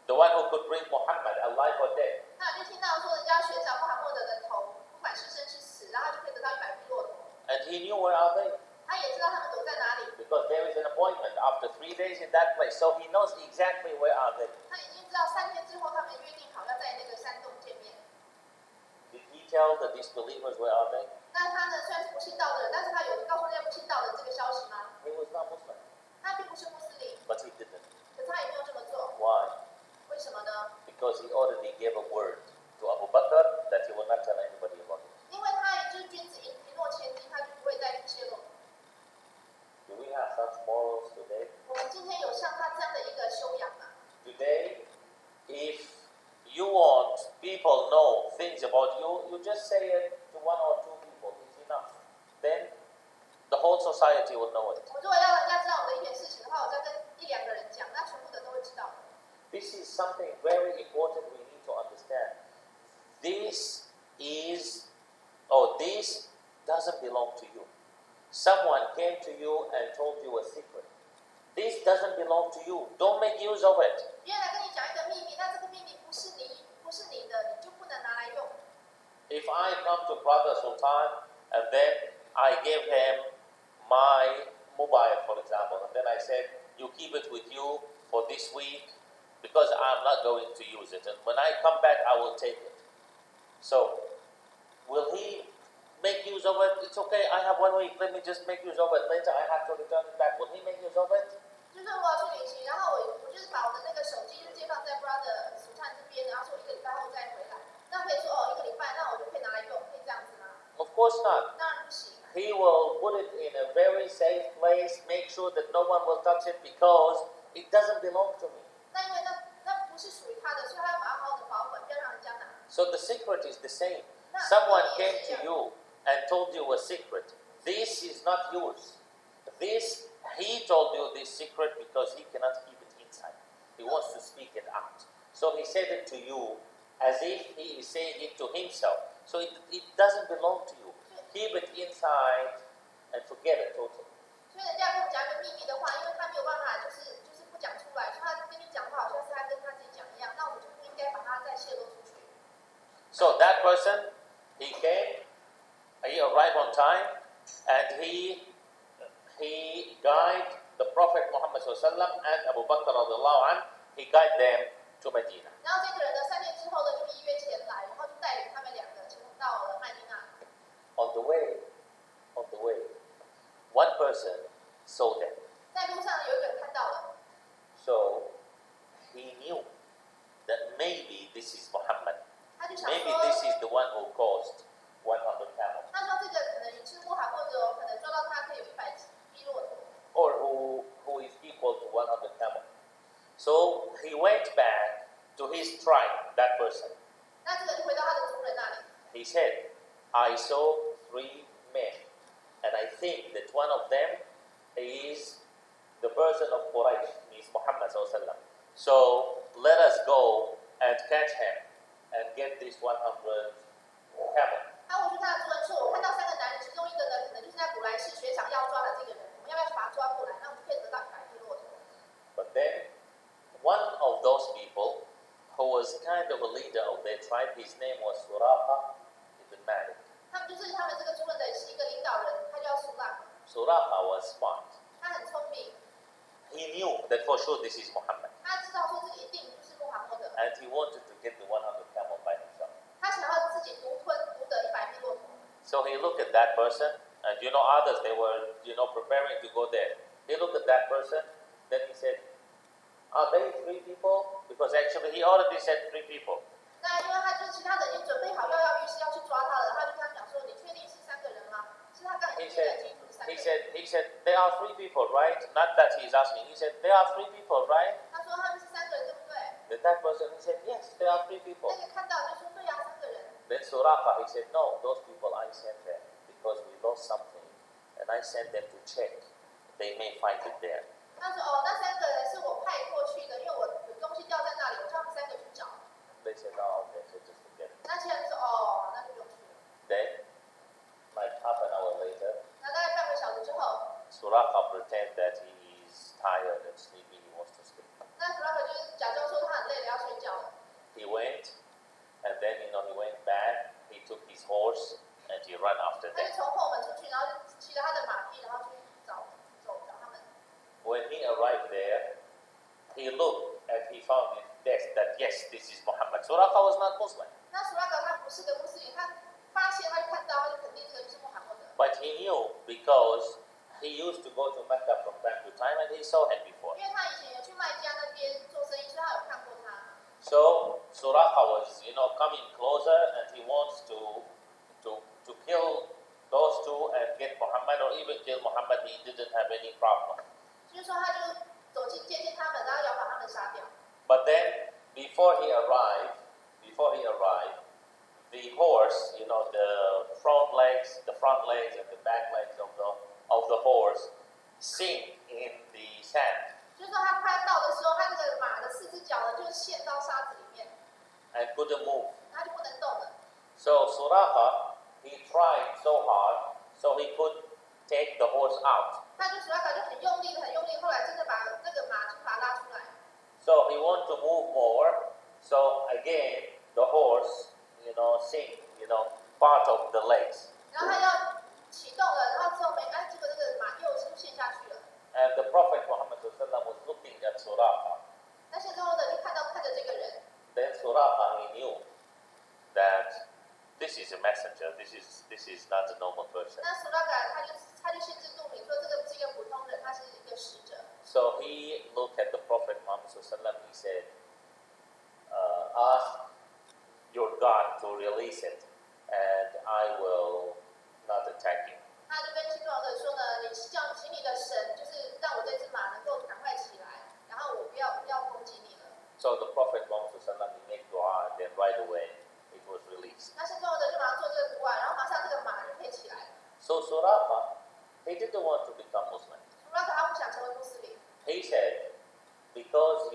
the one who could bring Muhammad alive or dead. 他已经听到说人家悬赏穆罕默德的头，不管是生是死，然后就可以得到100匹骆驼。 And he knew where are they. 他也知道他们躲在哪里， Because there is an appointment after 3 days in that place. So he knows exactly where are they. 他已经知道3天之后他们约定好要在那个山洞见面。 Did he tell the disbelievers where are they? 那他呢，虽然是不信道的人，但是他有告诉那些不信道的人这个消息吗？ He was not Muslim. 他并不是穆斯林， But he didn't. 可是他也没有这么做， Why? 为什么呢？ Because he already gave a word to Abu Bakr that he will not tell anybody about it. 因为他也就是君子一诺千金，他就不会再泄露。 Do we have such morals today? 我们今天有像他这样的一个修养吗？ Today, if you want people know things about you, you just say it to 1 or 2 people. It's enough. Then the whole society will know it. 我如果要人家知道我的一件事情的话，我再跟1-2个人讲，那全部的都会知道。 This is something very important we need to understand. This doesn't belong to you. Someone came to you and told you a secret. This doesn't belong to you. Don't make use of it. 别人来跟你讲一个秘密，那这个秘密不是你的，你就不能拿来用。 If I come to Brother Sultan and then I give him my mobile, for example, and then I said, you keep it with you for this week because I'm not going to use it. And when I come back, I will take it. So, will he make use of it? It's okay, I have 1 week, let me just make use of it. Later I have to return it back. Will he make use of it? 就是我要去旅行，然后我就是把我的那个手机就接放在 brother 苏灿这边，然后说1个礼拜后再回来。那可以说1个礼拜，那我就可以拿来用，可以这样子吗？ Of course not. 当然不行。 He will put it in a very safe place, make sure that no one will touch it because it doesn't belong to me. 那因为那不是属于他的，所以他要把它好好的保管，不要让人家拿。 So the secret is the same. Someone came to you and told you a secret. This is not yours. He told you this secret because he cannot keep it inside. He wants to speak it out. So he said it to you as if he is saying it to himself. So it doesn't belong to you. Keep it inside and forget it totally. 所以人家跟我讲一个秘密的话，因为他没有办法，就是不讲出来，所以他跟你讲话好像是他跟他自己讲一样，那我们就不应该把它再泄露出去。 So that person, he came, he arrived on time, and he guided the Prophet Muhammad and Abu Bakr radiallahu anh, he guided them to Medina. 然后这个人呢，3天之后呢，就依约前来，然后就带领他们2个前往到了麦地那。On the way, one person saw them. 在路上有一个人看到了， So he knew that maybe this is Muhammad. 他就想 Maybe 说， this is the one who caused 100 camels. 他说这个可能是穆罕默德哦，可能抓到他可以有100匹骆驼， Or who is equal to 100 camels. So he went back to his tribe, that person. 那这个就回到他的族人那里。 He said, I saw 3 men, and I think that one of them is the person of Quraysh, means Muhammad sallallahu alaihi wasallam. So let us go and catch him and get this 100 camels. 他回去他的族人说，我看到3个男人，其中一个呢，可能就是在古来世悬赏要抓的这个人，我们要不要把他抓过来？那我们就可以得到100匹骆驼。 But then one of those people who was kind of a leader of their tribe, his name was Suraqa ibn Malik. 他们就是他们这个族人的一个领导人，他叫苏拉， Suraqa was smart. 他很聪明， He knew that for sure this is Muhammad. 他知道说这个一定就是穆罕默德， And he wanted to get the 100 camel by himself. 他想要自己独吞 So he looked at that person, and others, they were, preparing to go there. He looked at that person, then he said, are they 3 people? Because actually he already said 3 people. 那因为他就是其他人已经准备好要去抓他了，他就跟他讲说：“你确定是3个人吗？”其实他刚才已经很清楚是3个人。He said, there are 3 people, right? Not that he's asking. He said, there are 3 people, right? 他说他们是3个人，对不对？ Then that person, he said, yes, there are 3 people. 那个看到就说：“对呀，3个人。” Then Suraqa, he said, no, those people I sent them because we lost something, and I sent them to check. They may find it there. 他说：“哦，那3个人是我派过去的，因为我有东西掉在那里，我叫他们3个去找。” They said, oh, okay, so just forget it. 那其他人说：“哦，那就不用去了。” Then, like half an hour later, 那大概半个小时之后， Suraqa pretend that he is tired and sleepy, he wants to sleep. 那弗拉克就是假装说他很累了，要睡觉了。He went, and then, he went back, he took his horse, and he ran after 他 them. 就从后门出去，然后就骑着他的马匹，然后去找他们。When he arrived there, he looked and he found it that yes, this is Muhammad. Suraqa was not Muslim. 那弗拉克他不是个穆斯林，他发现他就看到，他就肯定这个就是穆罕默德。But he knew because he used to go to Mecca from time to time and he saw him before. 因为他以前有去麦加那边做生意，所以他有看过他。So Suraqa was, coming closer and he wants to kill those 2 and get Muhammad or even kill Muhammad. He didn't have any problem. 就是说，他就走近接近他们，然后要把他们杀掉。But then before he arrived, the horse, the front legs and the back legs of the horse sink in the sand 就是说，他快到的时候，他这个马的4只脚呢，就陷到沙子里面， and couldn't move. 他就不能动了。So Suraqa, he tried so hard so he could take the horse out. 他就弗拉克就很用力，后来真的把那个马就把它拉出来。So he wanted to move more. So again, the horse, sink, part of the legs. 然后他要启动了，然后之后结果这个马又陷下去了。And the Prophet Muhammad was looking at Suraqa. 那现在后呢，就看着这个人。Then Suraqa, he knew that this is a messenger. This is not a normal person. 那弗拉克他就心知肚明，说这个不是一个普通人，他是一个使者。So he looked at the Prophet Muhammad. He said, ask your God to release it, and I will not attack you. 他就跟青壮者说呢，请你的神，就是让我这只马能够赶快起来，然后我不要攻击你了。So the Prophet Muhammad he made dua, and then right away it was released. 那青壮者就马上做这个图案，然后马上这个马就可以起来了。So Suraqa, he didn't want to become Muslim. 弗拉克他不想成为穆斯林， He said, because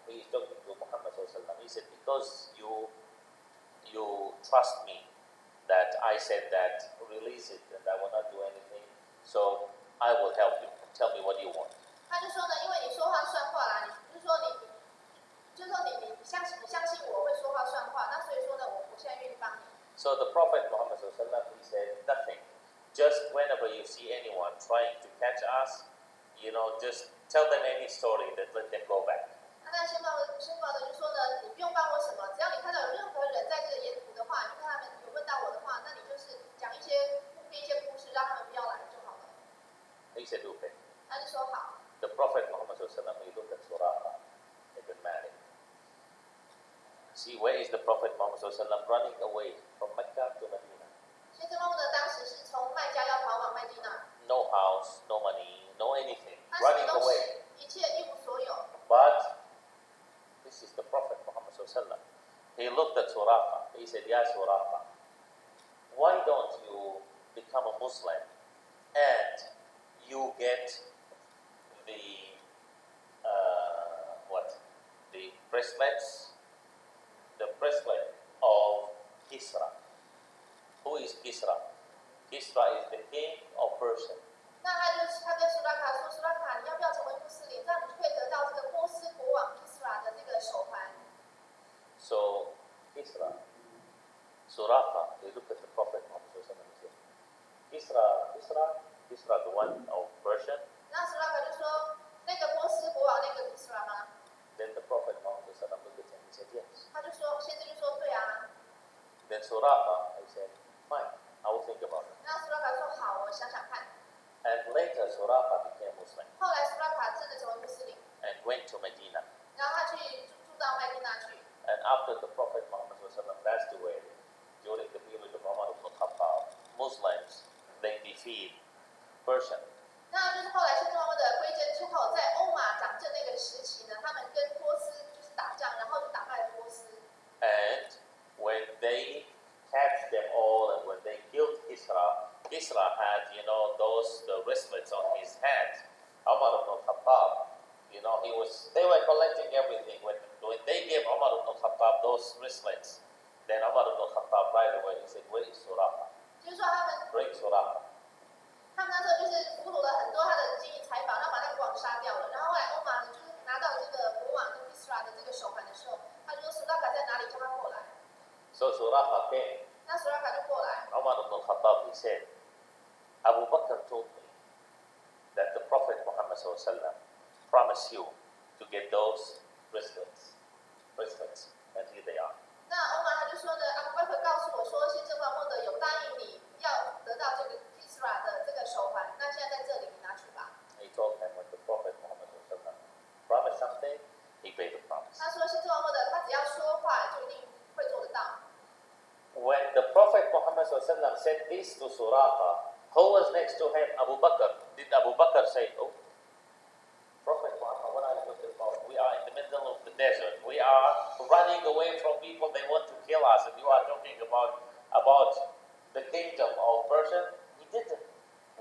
he's talking to Muhammad he said, because you trust me that I said that release it and I will not do anything, so I will help you. Tell me what you want. 他就说呢，因为你说话算话啦，你就是说你相信我会说话算话，那所以说呢，我现在愿意帮你。So the Prophet Muhammad he said nothing. Just whenever you see anyone trying to catch us, just tell them any story that let them go back. 那先报的就说呢，你不用帮我什么，只要你看到有任何人在这个沿途的话，你看他们有问到我的话，那你就是讲编一些故事，让他们不要来就好了。He said, okay. 他就说好。The Prophet Muhammad he looked at Suraqa ibn Malik. See, where is the Prophet Muhammad running away from Mecca to Medina? 先知穆罕默德当时是从麦加要跑往麦地那， No house, no money, no anything. 他什么 Running 东 away. 西一切一无所有。 But this is the Prophet Muhammad. He looked at Suraqa. He said, Ya Suraqa, why don't you become a Muslim and you get the the bracelet of Kisra. Who is Kisra? Kisra is the king of Persia. 那他跟苏拉卡说：“苏拉卡，你要不要成为穆斯林？这样你就可以得到这个波斯国王伊斯拉的这个手环。” So Kisra, Suraqa, they looked at the Prophet Muhammad and said, Kisra, the one of Persia. 那苏拉卡就说：“那个波斯国王那个伊斯拉吗？” Then the Prophet Muhammad looked at him and said, yes. 他就说：“先知就说对啊。” Then Suraqa, he said, fine, I will think about 想想看。And later Suraqah became Muslim 后来苏拉卡真的成为穆斯林， and went to Medina. 然后他去住到麦地那去。 And after the Prophet Muhammad passed away, during the period of Umar ibn Khattab, Muslims, they defeat Persia. 那就是后来先知穆罕默德归真之后，在欧马掌政那个时期呢，他们跟波斯就是打仗，然后就打败了波斯。 And when they captured them all and when they killed Kisra, Kisra had, the wristlets on his hands. Umar ibn Khattab, they were collecting everything. When they gave Umar ibn Khattab those wristlets, then Umar ibn Khattab right away, he said, where is Suraqah? 就是说他们 Bring Suraqah. 他们那时候就是俘虏了很多他的金银财宝，然后把那个国王杀掉了。然后后来欧马呢，就是拿到这个国王跟 Kisra 的这个手环的时候，他就说苏拉卡在哪里，叫他过来。 So Suraqah came. 那苏拉卡就过来。 Umar ibn Khattab, he said, Abu Bakr told me that the Prophet Muhammad promised you to get those wristlets, and here they are. 那欧马他就说呢，阿布巴克告诉我说，先知穆罕默德有答应你要得到这个 Kisra 的这个手环，那现在在这里，你拿去吧。 He told him when the Prophet Muhammad promised something, he paid the promise. 他说，先知穆罕默德他只要说话，就一定会做得到。 When the Prophet Muhammad said this to Suraqah, who was next to him? Abu Bakr. Did Abu Bakr say, oh, Prophet Muhammad, what are you talking about? We are in the middle of the desert. We are running away from people. They want to kill us. And you are talking about the kingdom of Persia? He didn't.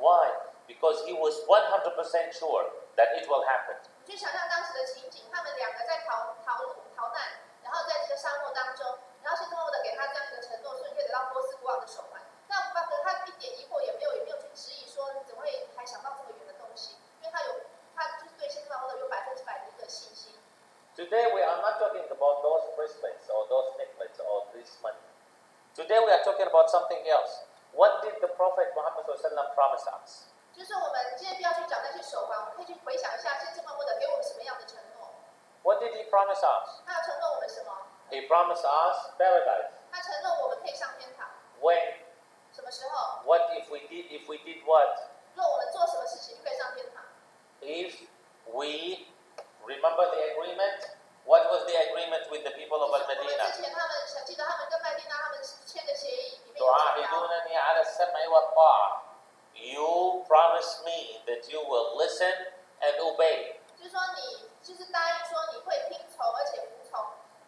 Why? Because he was 100% sure that it will happen. 你去想象当时的情景，他们两个在逃难，然后在这个沙漠当中，然后先知穆罕默德给他这样一个承诺，说你可以得到波斯国王的手环。那阿布巴克他一点疑惑也没有，也没有去质疑说你怎么会还想到这么远的东西，因为他就是对先知穆罕默德有100%的一个信心。 Today we are not talking about those bracelets or those necklaces or this money. Today we are talking about something else. What did the Prophet Muhammad promise us? 就是说我们今天不要去找那些手环，我们可以去回想一下先知穆罕默德给我们什么样的承诺。 What did he promise us? 他要承诺我们什么？ He promised us paradise. 他承诺我们可以上天堂。 When? 什么时候？ What if we did what? 若我们做什么事情就可以上天堂？ If we remember the agreement, what was the agreement with the people of 我们 Medina? 之前他们记得他们跟麦地那他们签的协议里面有讲到， تعاهدونني على السمع والطاعة. You promised me that you will listen and obey. 就是说你就是答应说你会听从而且服从，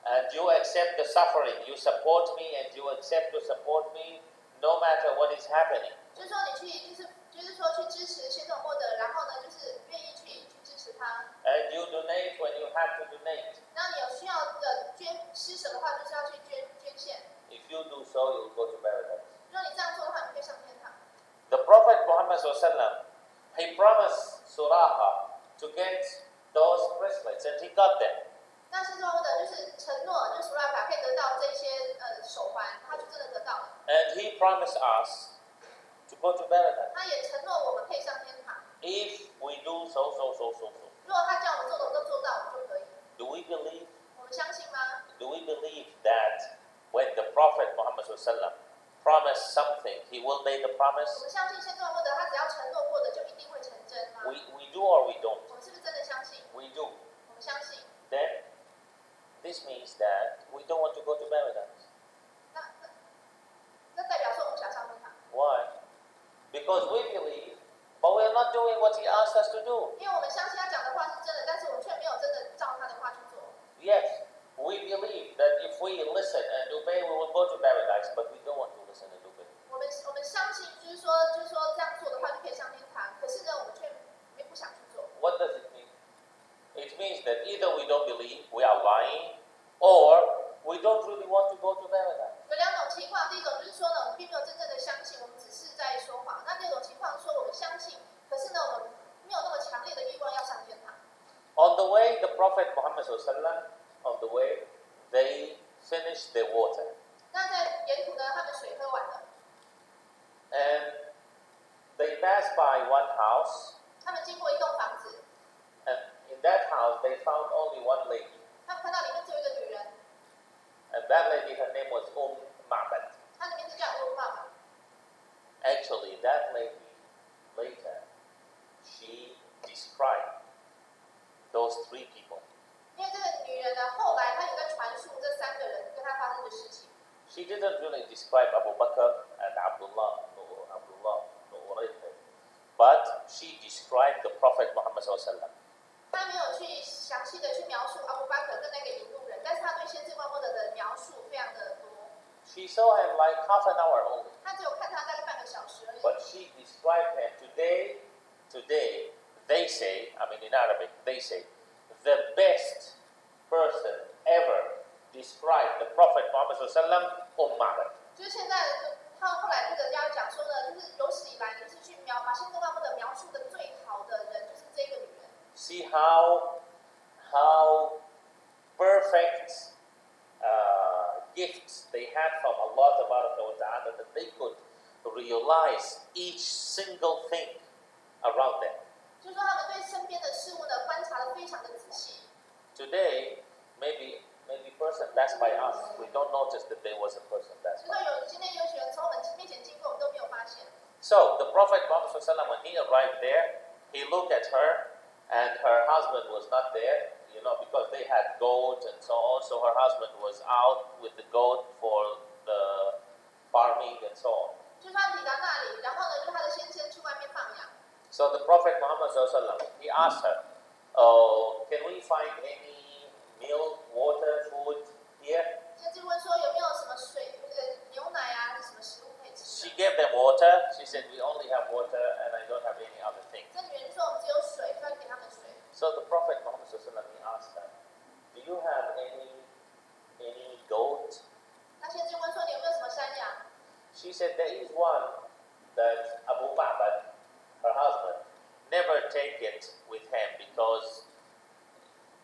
And you accept the suffering. You support me and you accept to support me no matter what is happening. 就是说你去就是说去支持先知穆罕默德，然后呢就是愿意去支持他。 And you donate when you have to donate. 然后你有需要的施舍的话，就是要去捐献。 If you do so, you'll go to paradise. 如果你这样做的话，你可以上天堂。 The Prophet Muhammad he promised Suraqah to get those bracelets and he got them. 那先知穆罕默德就是承诺，就是苏拉卡可以得到这些手环，他就真的得到了。 And he promised us to go to paradise. 他也承诺我们可以上天堂。 If we do so. 如果他叫我们做的，我们都做到，我们就可以。 Do we believe? 我们相信吗？ Do we believe that when the Prophet Muhammad promised something, he will make the 我 promise? 们相信先知穆罕默德，他只要承诺过的，就一定会成真吗？ We do or we don't? 我们是不是真的相信？ We do. 我们相信。 Then this means that we don't want to go to paradise. 那代表说我们想上天堂， Why? Because we believe, but we are not doing what he asked us to do. 因为我们相信他讲的话是真的，但是我们却没有真的照他的话去做。 Yes, we believe that if we listen and obey, we will go to paradise, but we don't want to listen and obey. 我们相信，就是说这样做的话就可以上天堂，可是呢，我们却不想去做。 What does it mean? It means that either we don't believe, we are lying, or we don't really want to go to paradise. 有两种情况，第一种就是说呢，我们并没有真正的相信，我们只是在说谎；那第二种情况说我们相信，可是呢，我们没有那么强烈的欲望要上天堂。 On the way, the Prophet Muhammad on the way, they finished their water. 那在沿途呢，他们水喝完了， And they passed by one house, 他们经过一栋房子， and in that house they found only one lady. 他们看到里面只有一个女人， And that lady, her name was Ma'bad. 她的名字叫乌妈妈。 Actually, that lady She didn't really describe Abu Bakr and Abdullah, but she described the Prophet Muhammad SAW. 他没有去详细的去描述阿布巴克跟那个引路人，但是他对先知穆罕默德的描述非常的多。She saw him like half an hour only. 他只有看他大概半个小时而已。But she described him today, they say, I mean in Arabic, they say, the best person ever described the Prophet Muhammad SAW, 就是现在他后来这个要讲说呢，就是有史以来就是去把先知穆罕默德描述的最好的人，就是这个女人。See how perfect gifts they had from Allah Ta'ala that they could realize each single thing around them. 就是说他们对身边的事物呢观察得非常的仔细。Today, maybe person passed by us, we don't notice that there was a person passed by. 今天有些人从我们面前经过，我们都没有发现。So the Prophet Muhammad SAW, when he arrived there, he looked at her, and her husband was not there, because they had goats and so on. So her husband was out with the goat for the farming and so on. 就是他抵达那里，然后呢，就他的先生去外面放羊。So the Prophet Muhammad SAW, he asked her, "Oh, can we find any milk, water, food here?" 先知问说有没有什么水、牛奶啊，还是什么食物可以吃 She 的？ gave them water. She said, "We only have water, and I don't have any other thing." 这女人说我们只有水，所以给他们水。So the Prophet Muhammad SAW, he asked her, "Do you have any goat?" 那先知问说你有没有什么山羊？ She said, "There is one that Abu Bakr, her husband, never take it with him because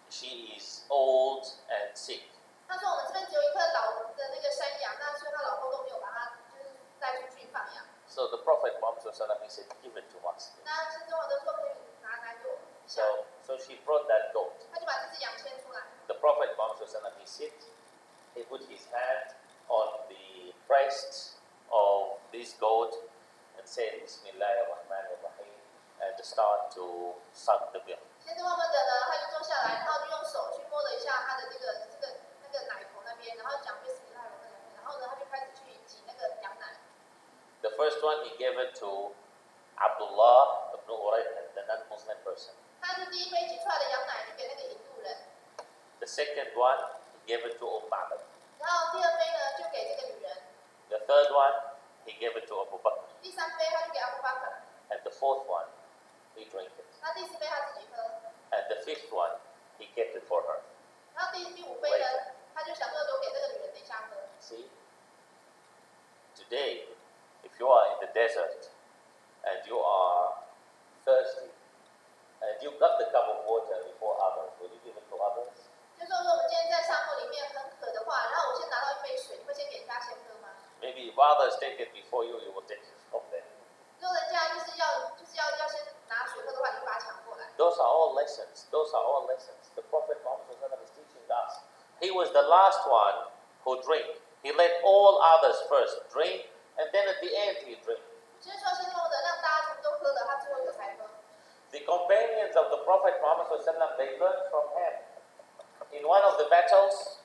she is old and sick." 她说我们这边只有一颗老的那个山羊，那所以她老公都没有把它就是带出去放养。So the Prophet Muhammad SAW, he said, "Give it to us." 那先知我都说可以拿给我们一下， So she brought that goat. 他就把这只羊牵出来。 The Prophet Muhammad SAW, he put his hand on the breast of this goat and said, "Bismillahir Rahmanir Rahim," and start to suck the milk. 先知穆罕默德呢，他就坐下来，然后就用手去摸了一下他的那个奶头那边，然后讲贝斯米拉罗那边，然后呢，他就开始去挤那个羊奶。The first one, he gave it to Abdullah ibn Urayq, the non-Muslim person. 他是第一杯挤出来的羊奶就给那个引路人， The second one, he gave it to Bakr. 然后第二杯呢就给这个女人， The third one, he gave it to Abu Bakr. 第三杯他就给阿布巴克， And the fourth one, he drank it. 那第四杯他自己喝， And the fifth one, he kept it for her. 然后第五杯呢，他就想说留给这个女人等一下喝。 See? Today, if you are in the desert and you are thirsty and you got the cup of water before others, will you give it to others? 就说我们今天在沙漠里面很渴的话，然后我先拿到一杯水，你会先给人家先喝吗？ Maybe if others take it before you, you will take it from them. 如果人家就是要先拿水喝的话，你就把它抢过来。 Those are all lessons. Those are all lessons. The Prophet Muhammad is teaching us. He was the last one who drank. He let all others first drink, and then at the end he drank. 就是说，先知穆罕默德让大家全部都喝了，他最后一个才喝。 The companions of the Prophet Muhammad they learned from him. In one of the battles,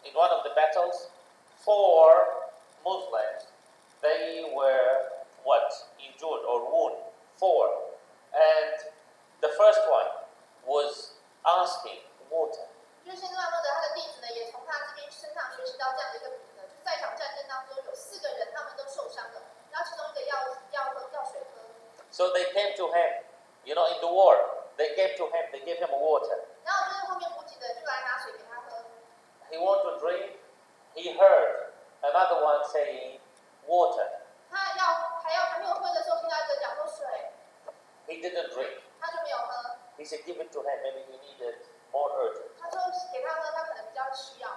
4 Muslims, they were injured or wounded. 4, and the first one was asking water. 就是先知穆罕默德他的弟子呢，也从他这边身上学习到这样的一个品德，就是在一场战争当中有4个人他们都受伤了，然后其中一个要水喝。 So they came to him, in the war. They came to him. They gave him water. 然后就是后面补给的就来拿水给他喝。 He wanted to drink. He heard another one saying water. 他还没有喝的时候，听到一个讲说水， He didn't drink. 他就没有喝。 He said, "Give it to him. Maybe he needed more urgent." 他说给他喝，他可能比较需要。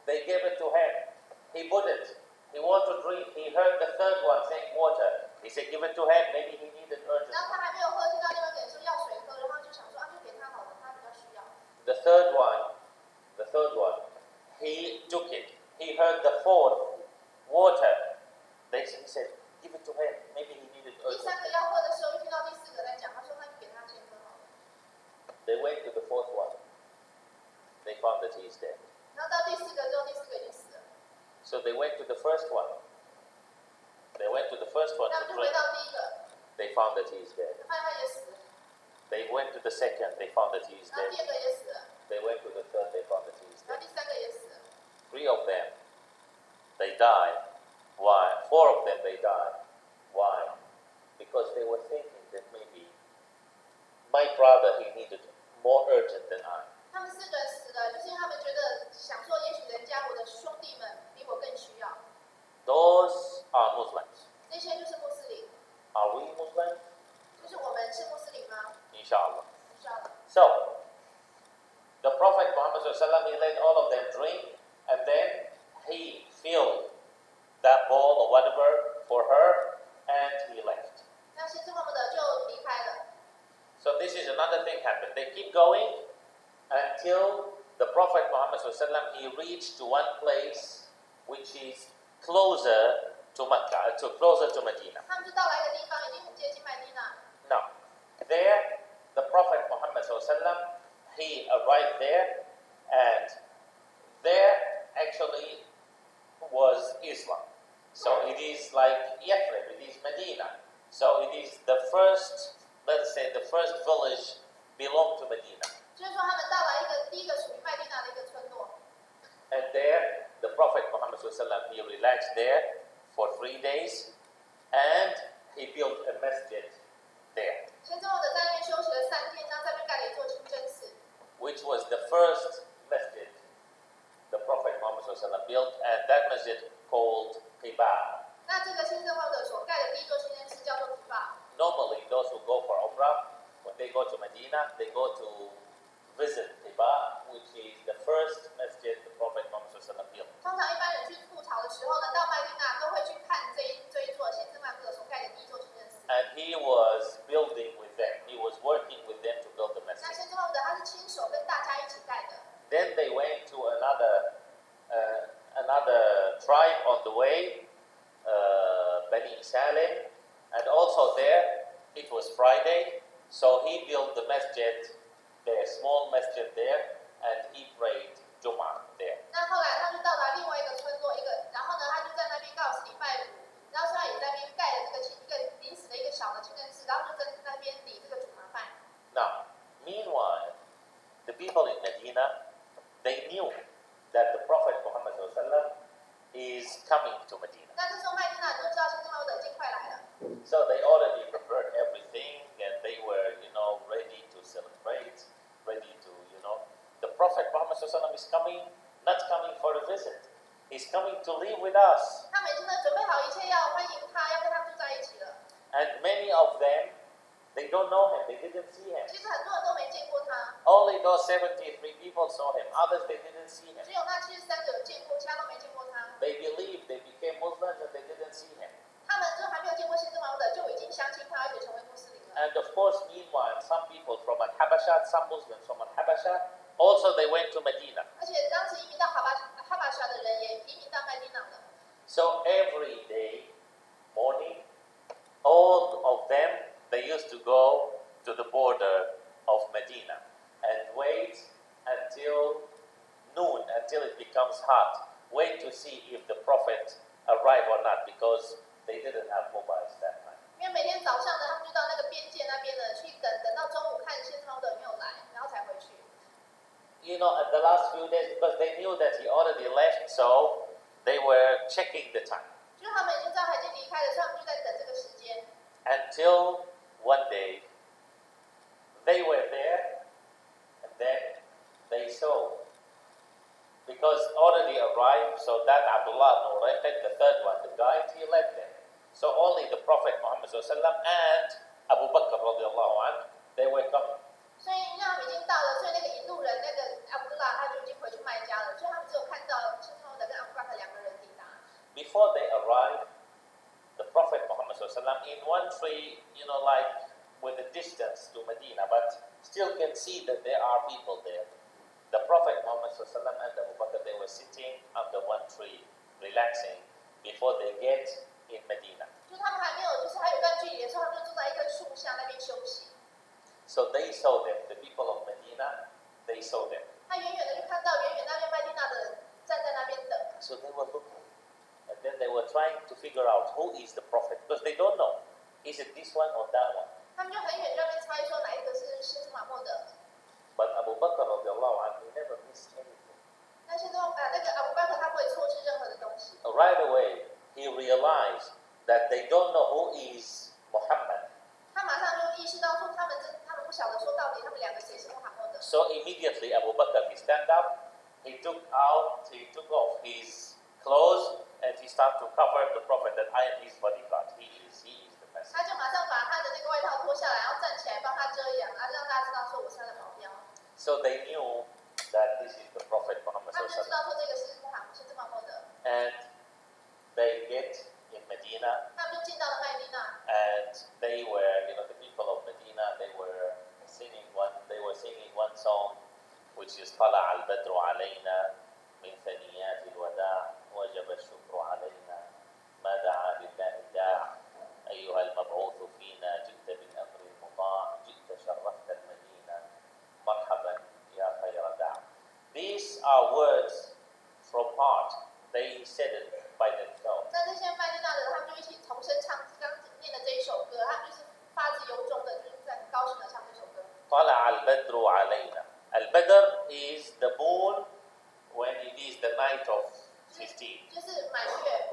They gave it to him. He wouldn't. He wanted to drink. He heard the third one saying water. He said, "Give it to him. Maybe he needed urgent." 然后他还没有喝，听到另外一个人说要水喝，然后就想说啊，就给他好了，他比较需要。 The third one, he took it. He heard the fourth water. He said, "Give it to him. Maybe he needed 第 urgent." 3个要喝的时候，就听到第4个在讲，他说那就给他先喝好了。 They went to the fourth one. They found that he is dead. 然后到第4个之后，第4个已经死了。So So they went to the first one. They went to the first one 那 to 就回 drink. 到第一个， They found that he is dead. 发现他也死了， They went to the second. They found that he is 然后 dead. 第二个也死了， They went to the third. They found that he is 然 dead. 后第三个也死了。 3 of them, they died. Why? 4 of them, they died. Why? Because they were thinking that maybe my brother, he needed more urgent than I. 他们4个人死了，就是因为他们觉得想说，也许人家我的兄弟们比我更需要。 Those are Muslims. 这些就是穆斯林， Are we Muslims? 就是我们是穆斯林吗？ Inshallah. 不知道了。 So, the Prophet Muhammad SAW, he let all of them drink, and then he filled that bowl or whatever for her, and he left. 那先知穆罕默德就离开了。 So this is another thing happened. They keep going until the Prophet Muhammad SAW, he reached to one place which is closer to Mecca, closer to Medina. 他们就到了一个地方，已经很接近麦地那。 Now, there, the Prophet Muhammad SAW, he arrived there, and there actually was Islam. So it is like Yathrib, it is Medina. So it is the first, let's say, the first village belonged to Medina. 就是说，他们到了一个第一个属于麦地那的一个村落。 And there, the Prophet Muhammad SAW, he relaxed there for 3 days, and he built a masjid there, 先知穆罕默德在那边休息了3天，然后在那边盖了一座清真寺， which was the first masjid the Prophet Muhammad SAW built, and that masjid called Qiba. 那这个先知穆罕默德所盖的第一座清真寺叫做提巴。 Normally, those who go for Umrah, when they go to Medina, they go to visit Qiba, which is the first masjid the Prophet Muhammad SAW built. 通常一般人去赴朝的时候呢，到麦地那都会去看这一座先知穆罕默德所盖的第一座清真寺。 And he was building with them. He was working with them to build the 那 masjid. 先知穆罕默德他是亲手跟大家一起盖的。 Then they went to another tribe on the way, Bani Salim, and also there it was Friday, so he built the masjid, the small masjid there, and he prayed Jum'ah there. 那后来他就到达另外一个村落，然后呢，他就在那边刚好是礼拜5，然后他也在那边盖了这个一个临时的一个小的清真寺，然后就跟那边礼这个主麻饭。 Now, meanwhile, the people in Medina, they knew that the Prophet Muhammad SAW is coming to Medina. 那这时候麦地那人都知道先知穆罕默德已经快来了， So they already prepared everything, and they were, ready to celebrate, ready to, The Prophet Muhammad SAW is coming, not coming for a visit. He's coming to live with us. 他们已经准备好一切要欢迎他，要跟他住在一起了。 And many of them, they don't know him, they didn't see him. 其实很多人都没见过他， Only those 73 people saw him, others they didn't see him. 只有那73个有见过，其他都没见过他。 They believed, they became Muslims, and they didn't see him. 他们就还没有见过先知穆罕默德，就已经相信他，而且成为穆斯林了。 And of course, meanwhile, some people from Al-Habasha, some Muslims from Al-Habasha, also they went to Medina. 而且当时移民到哈巴沙的人也移民到麦地那了。 So every day, morning, all of them, they used to go to the border of Medina and wait until noon, until it becomes hot. Wait to see if the Prophet arrived or not, because they didn't have mobiles that time. 因为每天早上呢，他们就到那个边界那边呢去等到中午看先知穆罕默德有没有来，然后才回去。 At the last few days, because they knew that he already left, so they were checking the time. 就是他们已经知道他已经离开了，所以他们就在等这个时间。 Until one day, they were there, and then they saw. Because already arrived, so that Abdullah ibn Urayqid, the third one, the guide, he led them. So only the Prophet Muhammad SAW and Abu Bakr radiallahu anhu, they were coming. 所以因为他们已经到了，所以那个引路人那个阿卜杜拉他就已经回去麦加了，所以他们只有看到先知穆罕默德跟阿布巴克2个人抵达。 Before they arrived, the Prophet Muhammad SAW in one tree, like with a distance to Medina, but still can see that there are people there. The Prophet Muhammad SAW and Abu Bakr, they were sitting under one tree, relaxing, before they get in Medina. 就他们还没有，就是还有一段距离的时候，他们就坐在一棵树下那边休息。 So they saw them, the people of Medina, they saw them. 他远远的就看到远远那边麦地那的人站在那边等， So they were looking. then they were trying to figure out who is the prophet because they don't know. Is it this one or that one? 他们就很远就在那边猜说哪一个是先知穆罕默德。But Abu Bakr radiallahu anhu, he never missed anything. 那先知那个阿布巴克他不会错失任何的东西。Right away, he realized that they don't know who is Muhammad. 他马上就意识到说他们不晓得说到底他们两个谁是穆罕默德。So immediately Abu Bakr, he stand up, he took off his clothes and he started to cover the Prophet that I am his bodyguard. He is the messenger. 他就马上把他的那个外套脱下来，然后站起来帮他遮阳，然后让大家知道说我是他的保镖。So they knew that this is the Prophet Muhammad 他们就知道说这个是先知穆罕默德。And they get in Medina. 他们就进到了麦地那。And they were, the people of Medina, they were singing one song, which is طلع البدر علينا من ثنيات الوداع وجب الشكر علينا ما دعا لله داع أيها المبعوث فينا جئت بالأمر المطاع جئت شرفت المدينة مرحبا يا خير داع. These are words from heart. They said it by themselves. 那这些麦地那的人，他们就一起同声唱刚念的这一首歌，他们就是发自由衷的，就是在很高兴的唱这首歌。طلع البدر علينا. Al-Badr is the moon when it is the night of 15. 就是满月。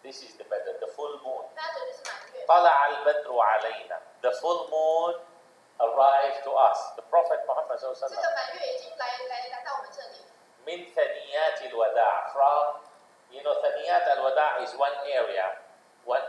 This is the Badr, the full moon. Badr 就是满月。طلع البدر علينا. The full moon arrived to us. The Prophet Muhammad sallallahu alaihi 这个满月已经来到我们这里。من ثنيات الوداع. From, ثنيات الوداع is one area. One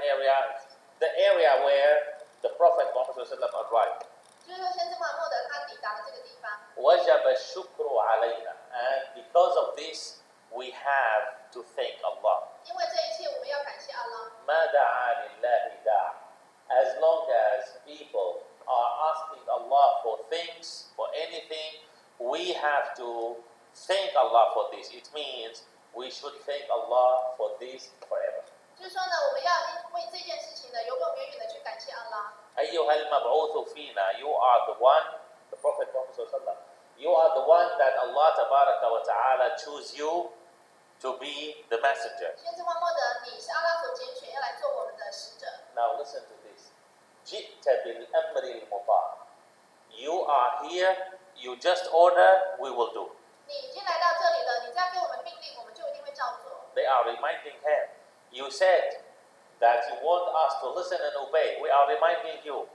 area. The area where the Prophet Muhammad sallallahu alaihi wasallam arrived. 就是说，先知穆罕默德他抵达了这个地方。وجب الشكر علينا. And because of this, we have to thank Allah. 因为这一切，我们要感谢阿拉。ما دعا لله داع. As long as people are asking Allah for things, for anything, we have to thank Allah for this. It means we should thank Allah for this forever. 就是说呢，我们要为这件事情呢，永永远远的去感谢阿拉。أيها المبعوث فينا, you are the one, the Prophet Muhammad sallallahu alaihi wasallam, you are the one that Allah tabaraka wa ta'ala choose you to be the messenger. 先知穆罕默德，你是阿拉所拣选，要来做我们的使者。Now listen to this. جئت بالأمر المطاع. You are here, you just order, we will do. 你已经来到这里了，你只要给我们命令，我们就一定会照做。 They are reminding him. You said that you want us to listen and obey. We are reminding you.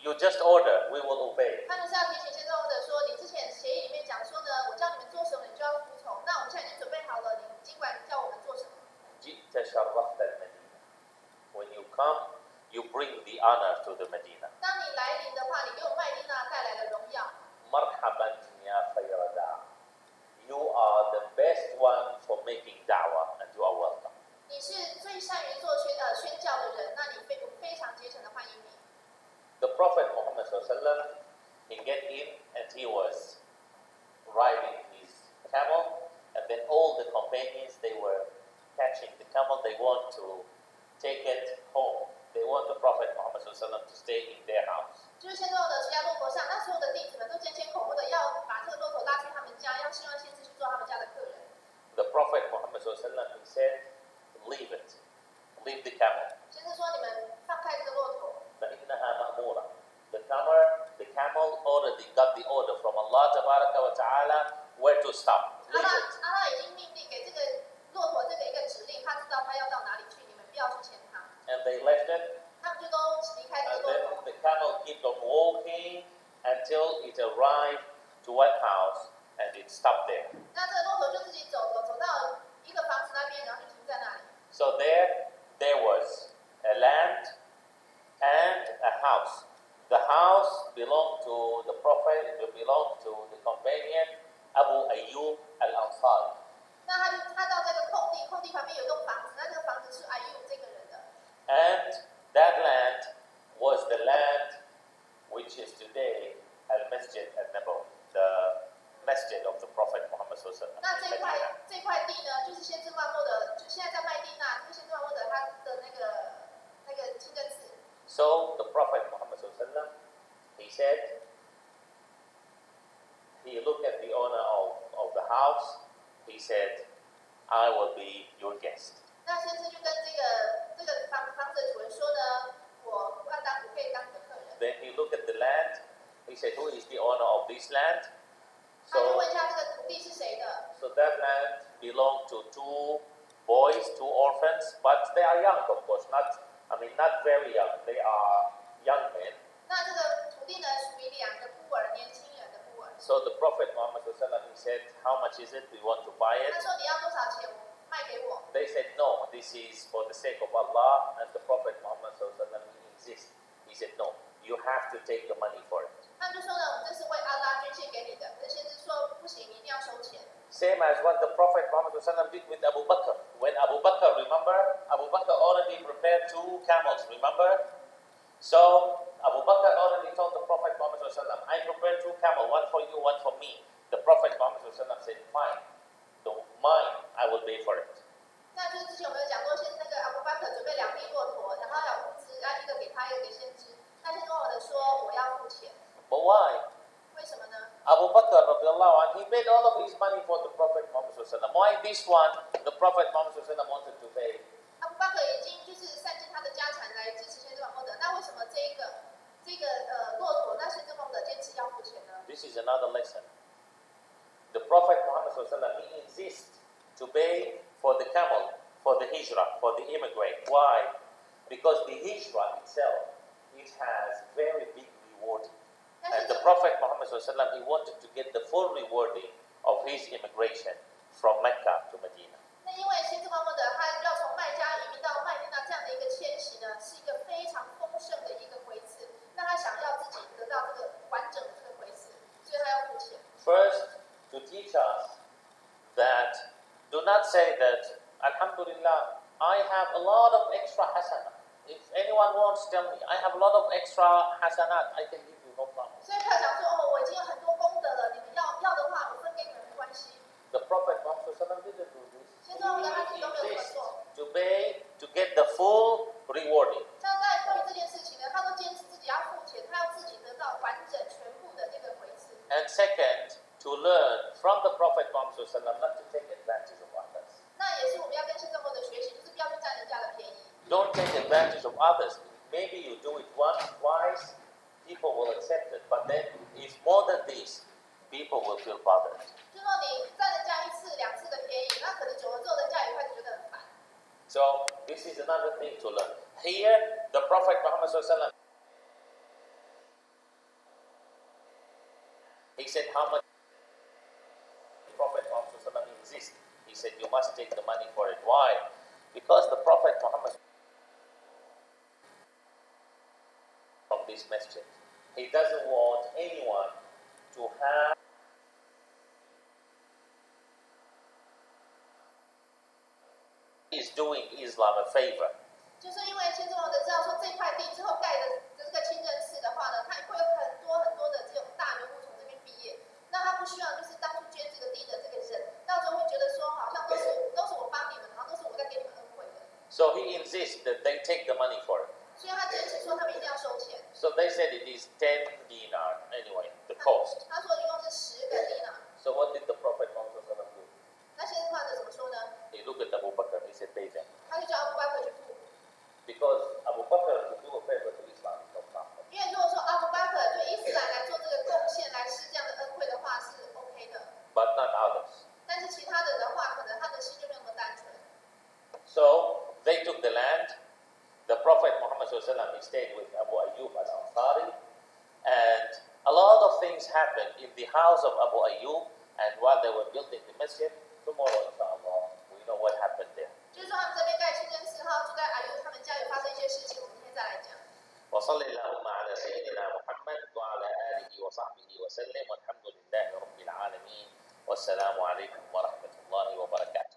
You just order, we will obey. 他们是要提醒先知穆罕默德说，你之前协议里面讲说呢，我叫你们做什么，你就要服从。那我们现在已经准备好了，你尽管叫我们做什么。 جئت شرفت المدينة. When you come, you bring the honor to the Medina. 当你来临的话，你给我麦地那带来了荣耀。 مرحبا يا خير داع. You are the best one for making da'wah and you are welcome. 你是最善于做宣教的人，那你非常竭诚的欢迎你。 The Prophet Muhammad sallallahu alaihi wasallam, he get in and he was riding his camel, and then all the companions, they were catching the camel. They want to take it home. They want the Prophet Muhammad sallallahu alaihi wasallam to stay in their house. 就是先知穆罕默德骑在骆驼上，那所有的弟子们都争先恐后的要把这个骆驼拉去他们家，要希望先知去做他们家的客人。 The Prophet Muhammad sallallahu alaihi wasallam, he said, leave it. Leave the camel. 先知说你们放开这个骆驼。 فإنها مأمورة. The camel already got the order from Allah tabaraka wa ta'ala where to stop. Leave it. 阿拉已经命令给这个骆驼这个一个指令，他知道他要到哪里去，你们不要去牵它。 And they left it. 他们就都离开这 And 个骆 then 驼。 the camel kept on walking until it arrived to one house and it stopped there. 那这个骆驼就自己走到一个房子那边，然后就停在那里。 So there was a land and a house. The house belonged to the Prophet, it belonged to the companion Abu Ayyub al-Ansari. 那他到这个空地旁边有一栋房子，那这个房子是阿尤这个人的。 And that land was the land which is today Al-Masjid al-Nabawi, the masjid of the Prophet Muhammad sallallahu alaihi wasallam. 那这块地呢，就是先知穆罕默德，就现在在麦地那，就是先知穆罕默德他的那个清真寺。 So the Prophet Muhammad sallallahu alaihi wasallam, he said, he looked at the owner of the house. He said, I will be your guest. 那先知就跟这个房子的主人说呢，我可以当你的客人。Then he looked at the land. He said, "Who is the owner of this land?" 他就问一下这个土地是谁的。So that land belonged to 2 boys, 2 orphans, but they are young, of course. Not very young. They are young men. 那这个土地呢，属于2个孤儿，年轻人的孤儿。So the Prophet Muhammad he said, "How much is it? We want to buy it." 他说你要多少钱，卖给我。They said, "No, this is for the sake of Allah." And the Prophet Muhammad insisted. He said, "No, you have to take the money for it." 他们就说呢，我们这是为阿拉捐献给你的。可是先知说不行，你一定要收钱。Same as what the Prophet Muhammad did with Abu Bakr. When Abu Bakr, remember, Abu Bakr already prepared 2 camels, remember? So Abu Bakr already told the Prophet Muhammad, "I prepared 2 camels, one for you, one for me." The Prophet Muhammad said, "Fine, mine, I will pay for it." 那就是之前我们有讲过，那个阿布巴克准备2匹骆驼，然后有物资，一个给他，一个给先知。那先知默默的说，我要付钱。But why? 为什么呢？ Abu Bakr, he paid all of his money for the Prophet Muhammad. Why this one, the Prophet Muhammad wanted to pay? 阿布巴克已经就是散尽他的家产来支持先知默默的，那为什么这个骆驼，那先知默默的坚持要付钱呢？ This is another lesson. The Prophet Muhammad he insists to pay for the camel, for the hijrah, for the immigrant. Why? Because the hijrah itself, it has very big rewarding. And the Prophet Muhammad he wanted to get the full rewarding of his immigration from Mecca to Medina. 那因为先知默默的他要从麦加移民到麦地那这样的一个迁徙呢，是一个非常丰盛的一个回赐。那他想要自己得到这个完整的这个回赐，所以他要付钱。First, to teach us that do not say that, Alhamdulillah, I have a lot of extra hasanah. If anyone wants, tell me. I have a lot of extra hasanat. I can give you, no problem. 所以不要讲说哦，我已经有很多功德了，你们要的话，我分给你们没关系。The Prophet Muhammad didn't do this. 先知默默的他自己都没有这么 He 做。 insists to pay to get the full rewarding. 像在关于这件事情呢，他都坚持自己要付钱，他要自己得到完整全部的这个回赐。And second, to learn from the Prophet Muhammad not to take advantage of others. 那也是我们要跟先知默默的学习，就是不要去占人家的便宜。Don't take advantage of others. Maybe you do it once, twice, people will accept it. But then, if more than this, people will feel bothered. 就说你占人家1次2次的便宜，那可能久了之后，人家也会觉得很烦。So this is another thing to learn. Here, the Prophet Muhammad he said how much. The Prophet Muhammad insists. He said you must take the money for it. Why? Because the Prophet Muhammad from this masjid, he doesn't want anyone to have is doing Islam a favor. 就是因为先知默默的知道说这块地之后盖的这个清真寺的话呢，它会有很多的这种大人物从这边毕业，那他不希望就是当初捐这个地的这个人，到时候会觉得说好像都是我帮你们，好像都是我在给你们恩惠的。So he insists that they take the money for it. 所以他坚持说他们一定要收钱。So they said it is 10 dinar anyway, the cost. 他说一共是10个dinar。So what did the Prophet Muhammad do? 那先知默默的怎么说呢？ He looked at Abu Bakr and he said, pay them. 他就叫阿布巴克去付。Because Abu Bakr to do a favor to Islam is no problem. 因为如果说阿布巴克对伊斯兰来做这个贡献，来施这样的恩惠的话是 OK 的。But not others. 但是其他人的话，可能他的心就没有那么单纯。So they took the land. The Prophet Muhammad he stayed with Abu Ayyub al-Ansari. And a lot of things happened in the house of Abu Ayyub. And while they were building the masjid, tomorrow inshallah, we know what happened there. 就是说他们这边盖清真寺号，住在阿尤他们家有发生一些事情，我们今天再来讲。وصلى اللهم على سيدنا محمد وعلى آله وصحبه وسلم والحمد لله رب العالمين والسلام عليكم ورحمة الله وبركاته.